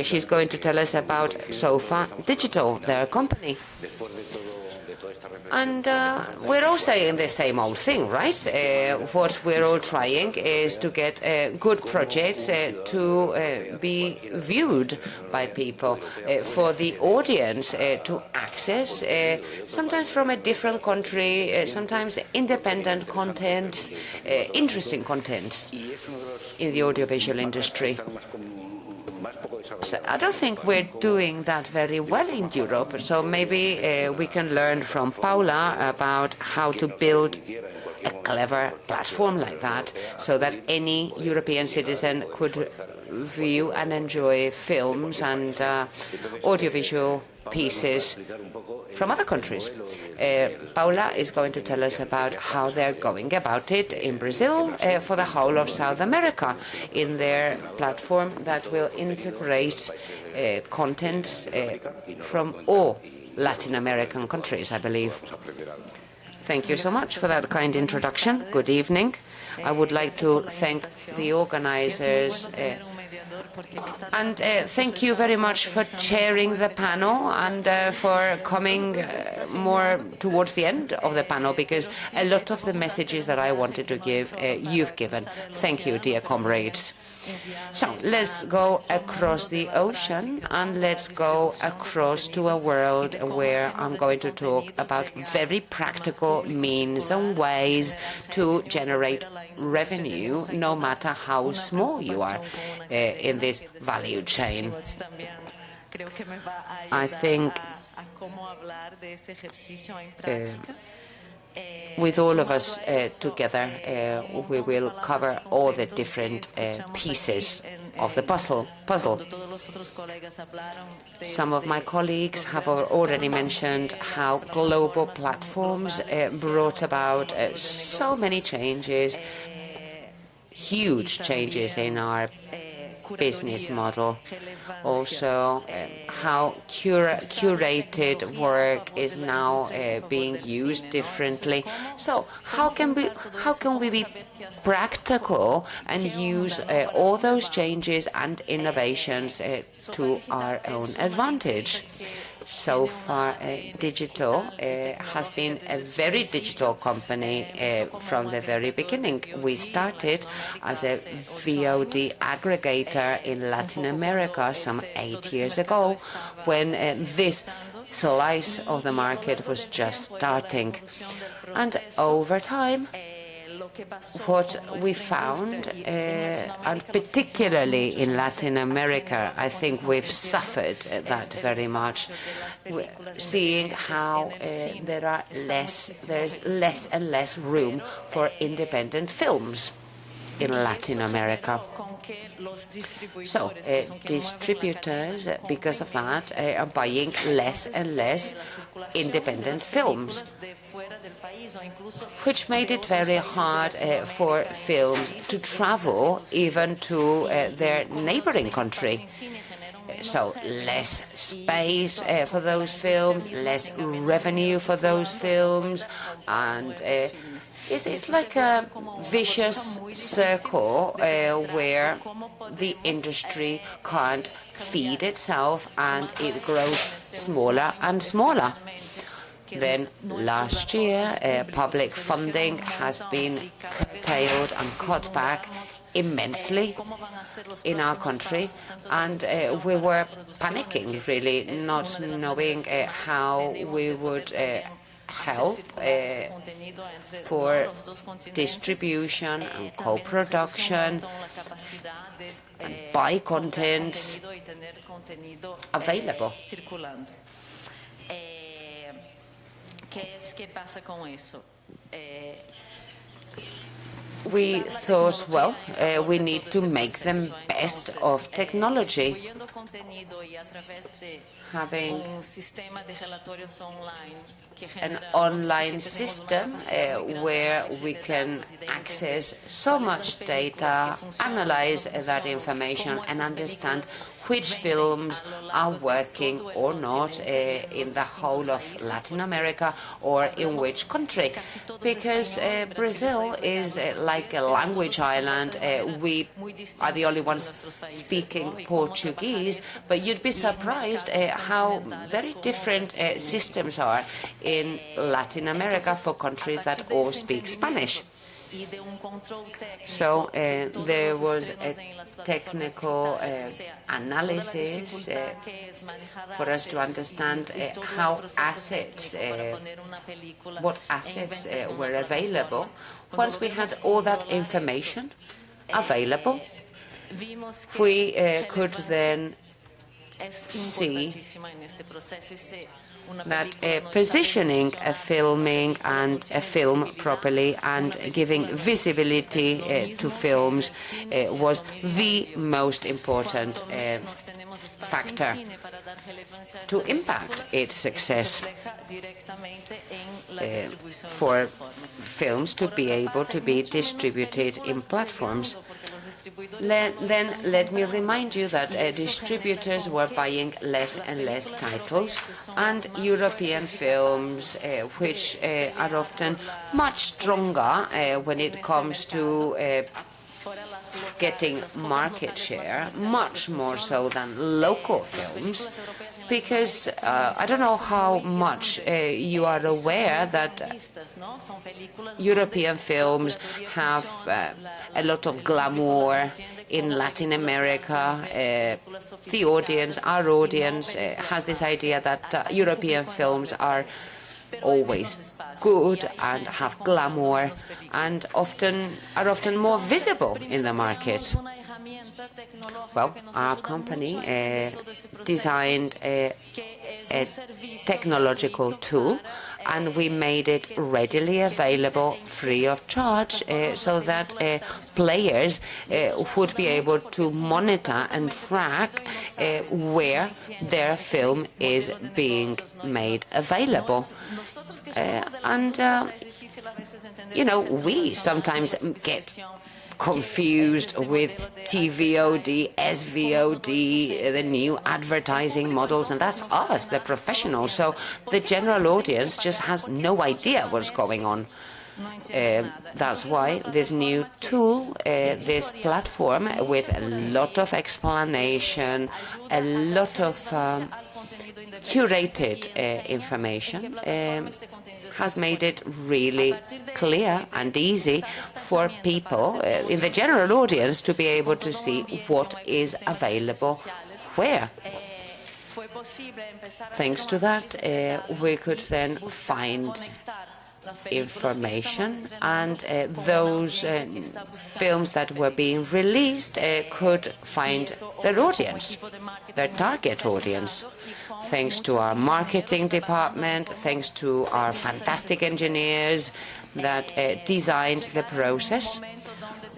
She's going to tell us about Sofa Digital, their company. And we're all saying the same old thing, right? What we're all trying is to get good projects to be viewed by people, for the audience to access, sometimes from a different country, sometimes independent contents, interesting contents in the audiovisual industry. So I don't think we're doing that very well in Europe, so maybe we can learn from Paula about how to build a clever platform like that, so that any European citizen could view and enjoy films and audiovisual pieces from other countries. Paula is going to tell us about how they're going about it in Brazil, for the whole of South America, in their platform that will integrate content from all Latin American countries, I believe. Thank you so much for that kind introduction. Good evening. I would like to thank the organizers and thank you very much for chairing the panel and for coming more towards the end of the panel, because a lot of the messages that I wanted to give, you've given. Thank you, dear comrades. So let's go across the ocean and let's go across to a world where I'm going to talk about very practical means and ways to generate revenue, no matter how small you are in this value chain. I think with all of us together, we will cover all the different pieces of the puzzle. Some of my colleagues have already mentioned how global platforms brought about so many changes, huge changes in our business model. Also, how curated work is now being used differently. So, how can we be practical and use all those changes and innovations to our own advantage. So far, digital has been a very digital company from the very beginning. We started as a VOD aggregator in Latin America some 8 years ago, when this slice of the market was just starting. And over time, what we found, and particularly in Latin America, I think we've suffered that very much, seeing how there's less and less room for independent films in Latin America. So distributors, because of that, are buying less and less independent films, which made it very hard for films to travel even to their neighboring country. So less space for those films, less revenue for those films, and it's like a vicious circle where the industry can't feed itself and it grows smaller and smaller. Then last year, public funding has been curtailed and cut back immensely in our country, and we were panicking, really, not knowing how we would help for distribution and co-production and buy contents available. We thought, well, we need to make the best of technology. Having an online system where we can access so much data, analyze that information, and understand which films are working or not in the whole of Latin America or in which country. Because Brazil is like a language island. We are the only ones speaking Portuguese, but you'd be surprised how very different systems are in Latin America for countries that all speak Spanish. So there was a technical analysis for us to understand how assets, what assets were available. Once we had all that information available, we could then see that positioning a filming and a film properly and giving visibility to films was the most important factor to impact its success for films to be able to be distributed in platforms. Then let me remind you that distributors were buying less and less titles, and European films, which are often much stronger when it comes to getting market share, much more so than local films, because I don't know how much you are aware that European films have a lot of glamour in Latin America. The audience, our audience, has this idea that European films are always good and have glamour and are often more visible in the market. Well, our company designed a technological tool, and we made it readily available free of charge so that players would be able to monitor and track where their film is being made available. You know, we sometimes get confused with TVOD, SVOD, the new advertising models, and that's us, the professionals. So the general audience just has no idea what's going on. That's why this new tool, this platform with a lot of explanation, a lot of curated information, has made it really clear and easy for people in the general audience to be able to see what is available where. Thanks to that, we could then find information, and those films that were being released could find their audience, their target audience. Thanks to our marketing department, thanks to our fantastic engineers that designed the process.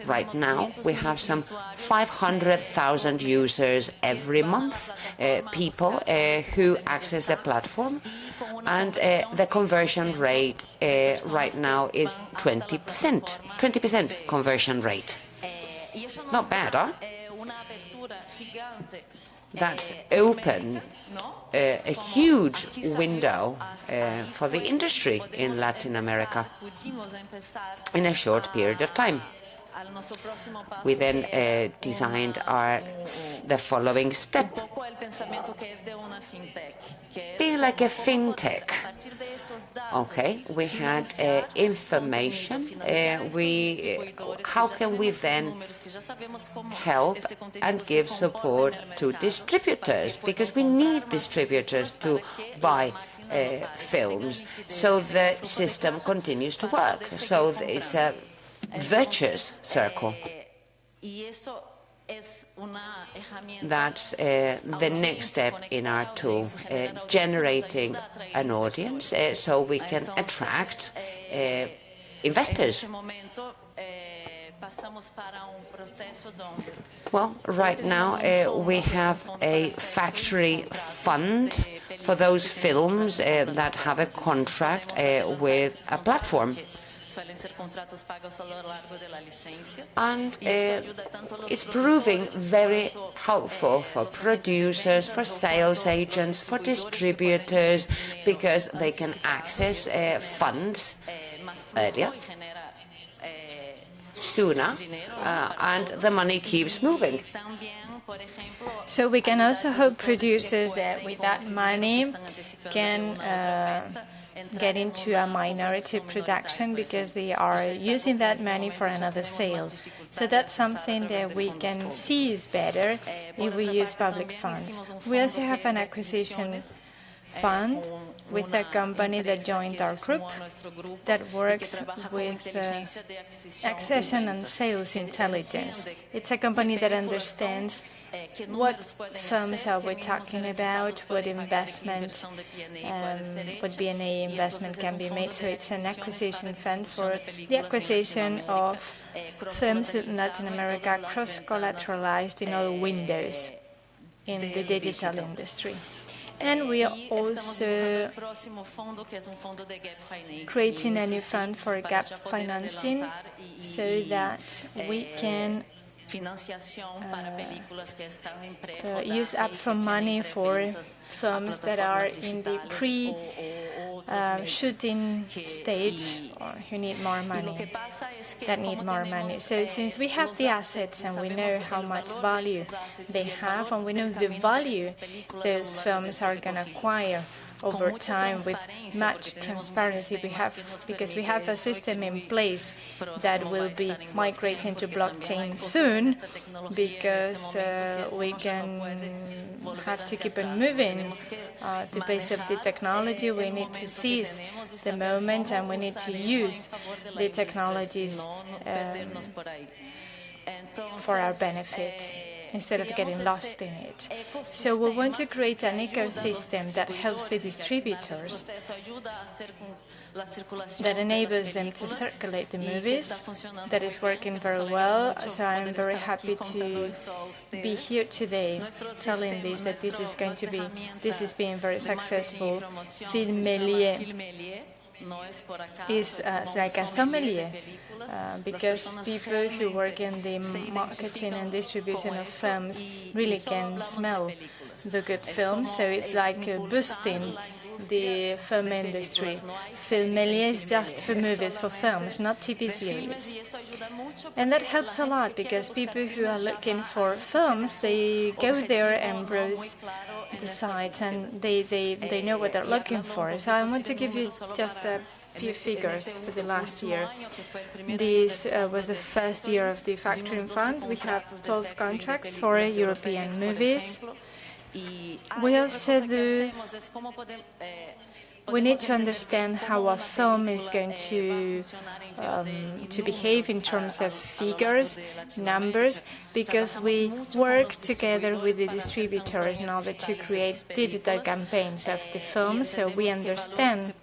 Right now, we have some 500,000 users every month, people who access the platform, and the conversion rate right now is 20% conversion rate. Not bad, huh? That's open a huge window for the industry in Latin America in a short period of time. We then designed the following step, being like a fintech. Okay, we had information. How can we then help and give support to distributors? Because we need distributors to buy films, so the system continues to work. So it's a virtuous circle. That's the next step in our tool, generating an audience so we can attract investors. Well, right now we have a factory fund for those films that have a contract with a platform. And it's proving very helpful for producers, for sales agents, for distributors, because they can access funds earlier, sooner, and the money keeps moving. So we can also help producers that with that money can get into a minority production, because they are using that money for another sale. So that's something that we can seize better if we use public funds. We also have an acquisition fund with a company that joined our group that works with accession and sales intelligence. It's a company that understands what firms are we talking about, what investment, what B&A investment can be made. So it's an acquisition fund for the acquisition of firms in Latin America cross-collateralized in all windows in the digital industry. And we are also creating a new fund for gap financing so that we can use upfront money for films that are in the pre-shooting stage, or who need more money, that need more money. So since we have the assets and we know how much value they have, and we know the value those films are going to acquire over time with much transparency, because we have a system in place that will be migrating to blockchain soon, because we can have to keep on moving the pace of the technology. We need to seize the moment, and we need to use the technologies for our benefit, instead of getting lost in it. So we want to create an ecosystem that helps the distributors, that enables them to circulate the movies, that is working very well. So I'm very happy to be here today telling this, that this is being very successful. Février is like a sommelier, because people who work in the marketing and distribution of films really can smell the good films. So it's like boosting the film industry. Février is just for movies, for films, not TV series. And that helps a lot because people who are looking for films, they go there and browse the site and they know what they're looking for. So I want to give you just a few figures for the last year. This was the first year of the factoring fund. We have 12 contracts for European movies. We also do. We need to understand how a film is going to behave in terms of figures, numbers, because we work together with the distributors in order to create digital campaigns of the film, so we understand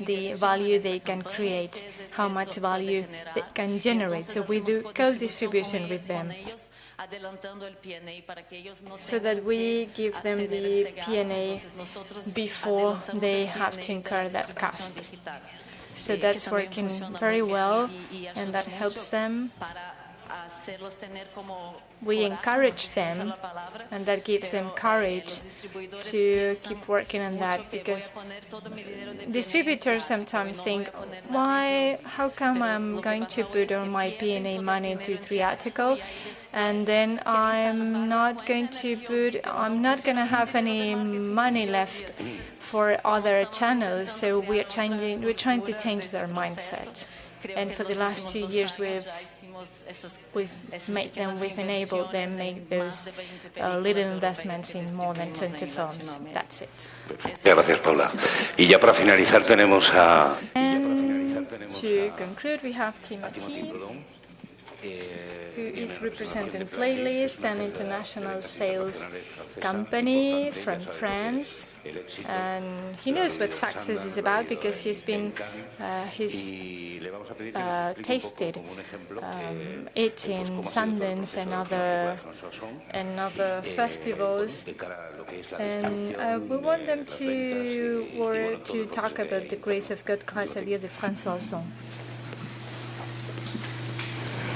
the value they can create, how much value they can generate. So we do co-distribution with them, so that we give them the P&A before they have to incur that cost. So that's working very well, and that helps them. We encourage them, and that gives them courage to keep working on that, because distributors sometimes think, how come I'm going to put all my P&A money into theatrical, and then I'm not going to have any money left for other channels. So we're trying to change their mindset. And for the last 2 years, we've enabled them make those little investments in more than 20 films. That's it. Gracias, Paula. Y ya para finalizar tenemos a. And to conclude, we have Timothy, who is representing Playlist, an international sales company from France. And he knows what success is about because he's tasted it in Sundance and other festivals. And we want them to talk about the grace of God, grâce à Dieu de François Ozon.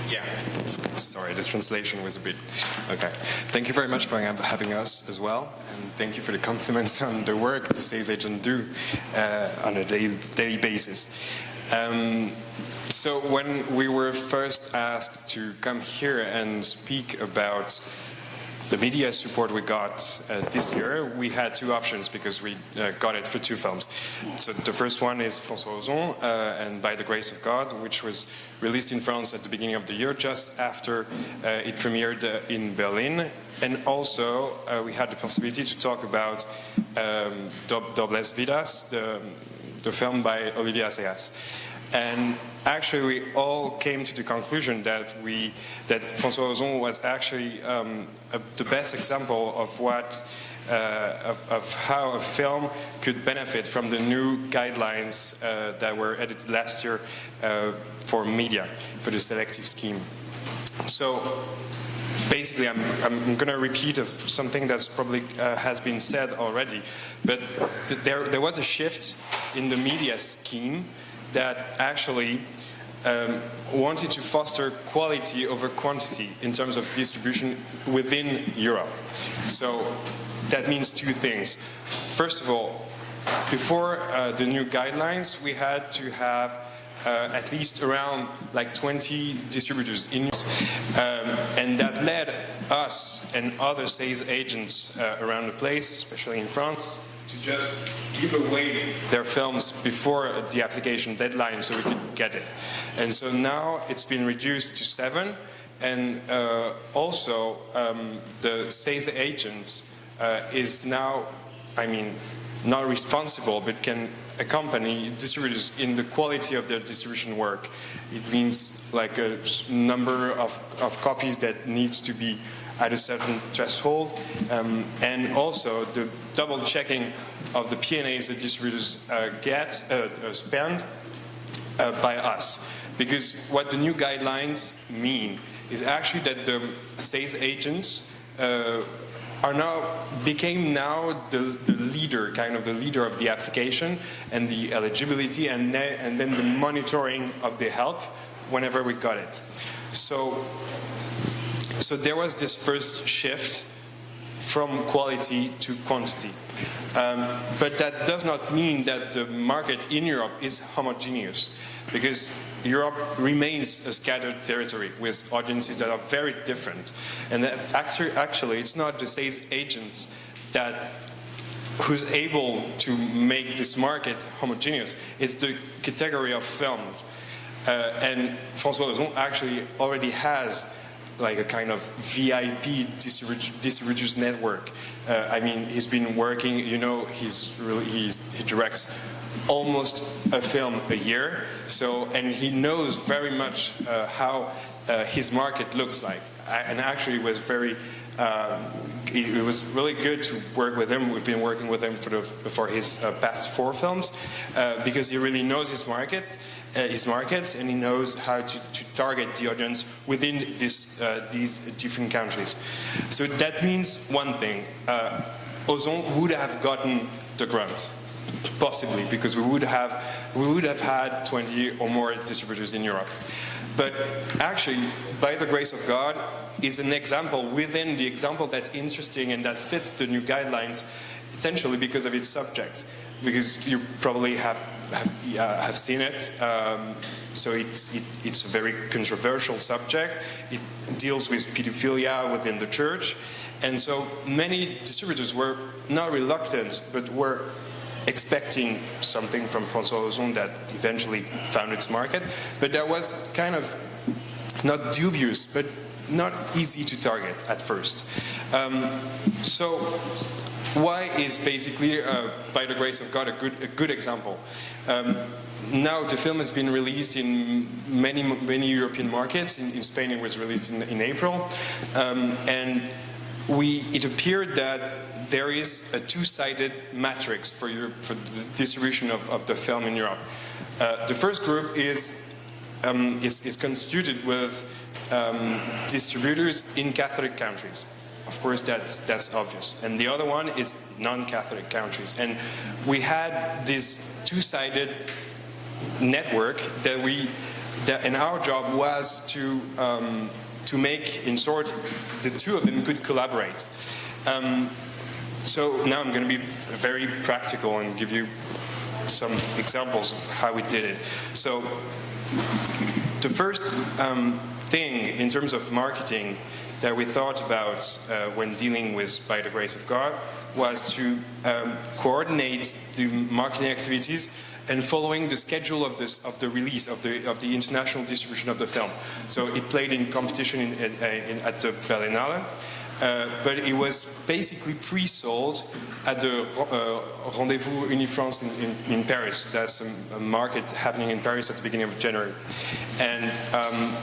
Yeah, sorry, the translation was a bit... Okay. Thank you very much for having us as well, and thank you for the compliments on the work the sales agents do on a daily basis. So when we were first asked to come here and speak about the media support we got this year, we had two options because we got it for two films. So the first one is François Ozon and By the Grace of God, which was released in France at the beginning of the year, just after it premiered in Berlin. And also we had the possibility to talk about Dobles Vidas, the film by Olivier Assayas. And actually, we all came to the conclusion that François Ozon was actually the best example of of how a film could benefit from the new guidelines that were edited last year for media, for the selective scheme. So basically, I'm going to repeat something that's probably has been said already, but there was a shift in the media scheme that actually wanted to foster quality over quantity in terms of distribution within Europe. So that means two things. First of all, before the new guidelines, we had to have at least around 20 distributors in and that led us and other sales agents around the place, especially in France, to just give away their films before the application deadline so we could get it. And so now it's been reduced to 7, and also the sales agent is now, not responsible, but can accompany distributors in the quality of their distribution work. It means like a number of copies that needs to be at a certain threshold, and also the double checking of the P&As that distributors spend by us. Because what the new guidelines mean is actually that the sales agents became now the leader, the leader of the application and the eligibility, and then the monitoring of the help whenever we got it. So there was this first shift from quality to quantity. But that does not mean that the market in Europe is homogeneous, because Europe remains a scattered territory with audiences that are very different. And that actually it's not the sales agents who's able to make this market homogeneous. It's the category of films. And François Ozon actually already has like a kind of VIP distributors network. I mean, he's been working, you know, he directs almost a film a year, and he knows very much how his market looks like. And actually it was really good to work with him. We've been working with him for his past 4 films because he really knows his markets, and he knows how to target the audience within these different countries. So that means one thing: Ozon would have gotten the grant, possibly, because we would have had 20 or more distributors in Europe. But actually, by the grace of God, it's an example within the example that's interesting and that fits the new guidelines, essentially because of its subject. Because you probably have seen it. So it's a very controversial subject. It deals with pedophilia within the church, and so many distributors were not reluctant, but were expecting something from François Ozon that eventually found its market, but that was kind of not dubious, but not easy to target at first. So why is basically, by the grace of God, a good example? Now the film has been released in many European markets. In Spain it was released in April, and it appeared that there is a two-sided matrix for the distribution of the film in Europe. The first group is constituted with distributors in Catholic countries. Of course, that's obvious. And the other one is non-Catholic countries. And we had this two-sided network and our job was to make, in short, the two of them could collaborate. So now I'm going to be very practical and give you some examples of how we did it. So the first thing in terms of marketing that we thought about when dealing with By the Grace of God was to coordinate the marketing activities and following the schedule of the release of the international distribution of the film. So it played in competition at the Berlinale. But it was basically pre-sold at the Rendezvous Unifrance in Paris. That's a market happening in Paris at the beginning of January. And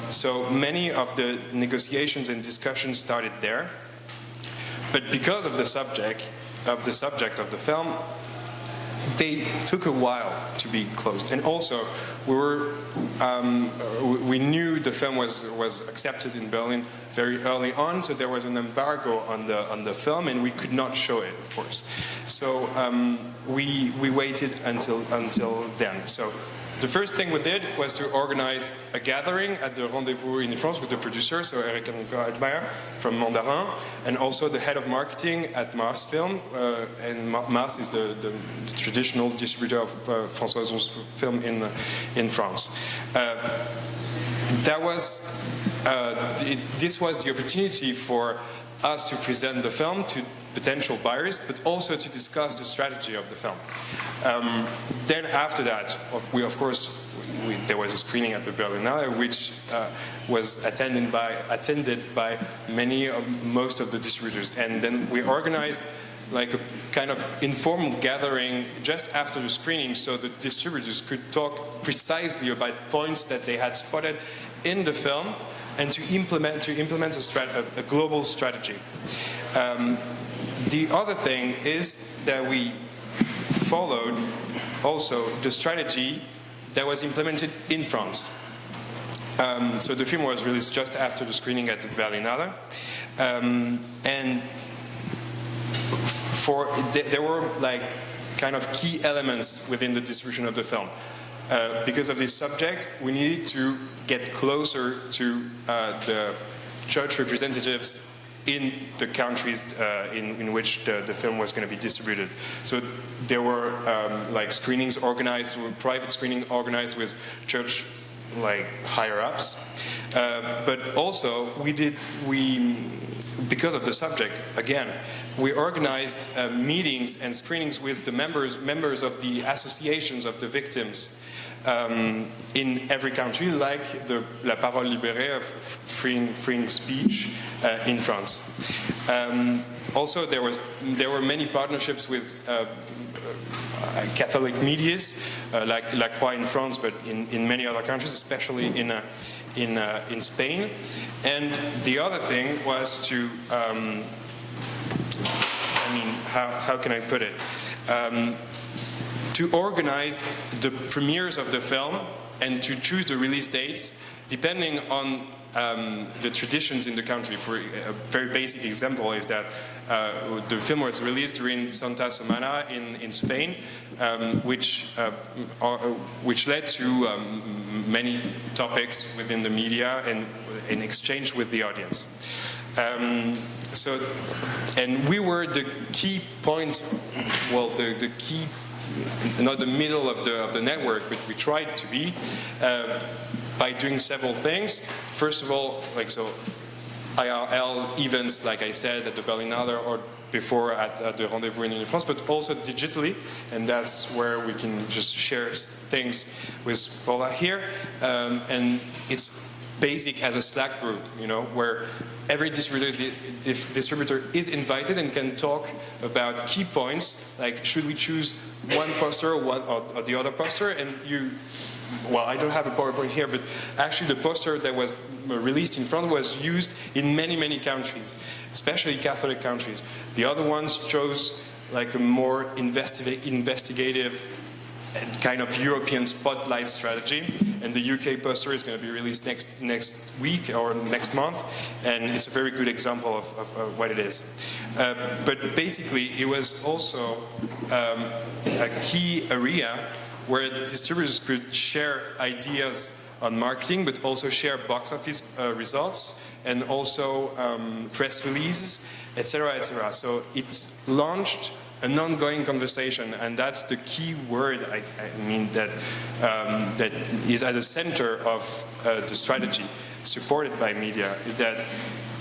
so many of the negotiations and discussions started there. But because of the subject of the film, they took a while to be closed. And also, we knew the film was accepted in Berlin very early on, so there was an embargo on the film, and we could not show it, of course. So we waited until then. So the first thing we did was to organize a gathering at the Rendezvous in France with the producer, so Eric and Admire from Mandarin, and also the head of marketing at Mars Film. And Mars is the traditional distributor of François Ozon's film in France. This was the opportunity for us to present the film to potential buyers, but also to discuss the strategy of the film. Then after that, there was a screening at the Berlinale, which was attended by most of the distributors. And then we organized like a kind of informal gathering just after the screening, so the distributors could talk precisely about points that they had spotted in the film, and to implement a global strategy. The other thing is that we followed also the strategy that was implemented in France. So the film was released just after the screening at the Berlinale, and there were like kind of key elements within the distribution of the film. Because of this subject, we needed to get closer to the church representatives in the countries in which the film was going to be distributed. So there were like screenings organized, private screening organized with church like higher ups, but also because of the subject, again, we organized meetings and screenings with the members of the associations of the victims in every country, like the La Parole Libérée, of freeing speech in France. Also, there were many partnerships with Catholic medias, like La CREA in France, but in many other countries, especially in Spain. And the other thing was to, how can I put it? To organize the premieres of the film and to choose the release dates depending on the traditions in the country. For a very basic example is that the film was released during Santa Semana in Spain, which led to many topics within the media and in exchange with the audience. And we were the key point, well, the key, not the middle of the network, but we tried to be, by doing several things. First of all, IRL events, like I said, at the Berlinale or before at the Rendezvous in Ile-de-France, but also digitally, and that's where we can just share things with Paula here. And it's basic as a Slack group, where every distributor is invited and can talk about key points, like should we choose one poster or the other poster, and well, I don't have a PowerPoint here, but actually the poster that was released in France was used in many, many countries, especially Catholic countries. The other ones chose like a more investigative and kind of European spotlight strategy, and the UK poster is going to be released next week or next month, and it's a very good example of what it is. But basically, it was also a key area where distributors could share ideas on marketing, but also share box office results, and also press releases, etc., etc. So it's launched an ongoing conversation, and that's the key word that is at the center of the strategy supported by media, is that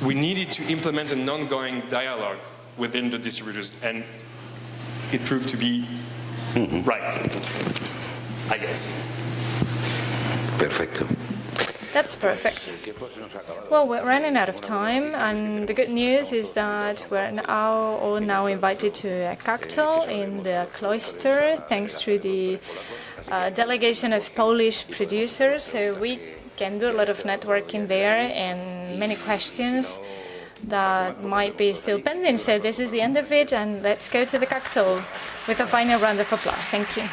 we needed to implement an ongoing dialogue within the distributors, and it proved to be right, I guess. Perfecto. That's perfect. Well, we're running out of time, and the good news is that we're all now invited to a cocktail in the cloister, thanks to the delegation of Polish producers. So we can do a lot of networking there and many questions that might be still pending. So this is the end of it, and let's go to the cocktail with a final round of applause. Thank you.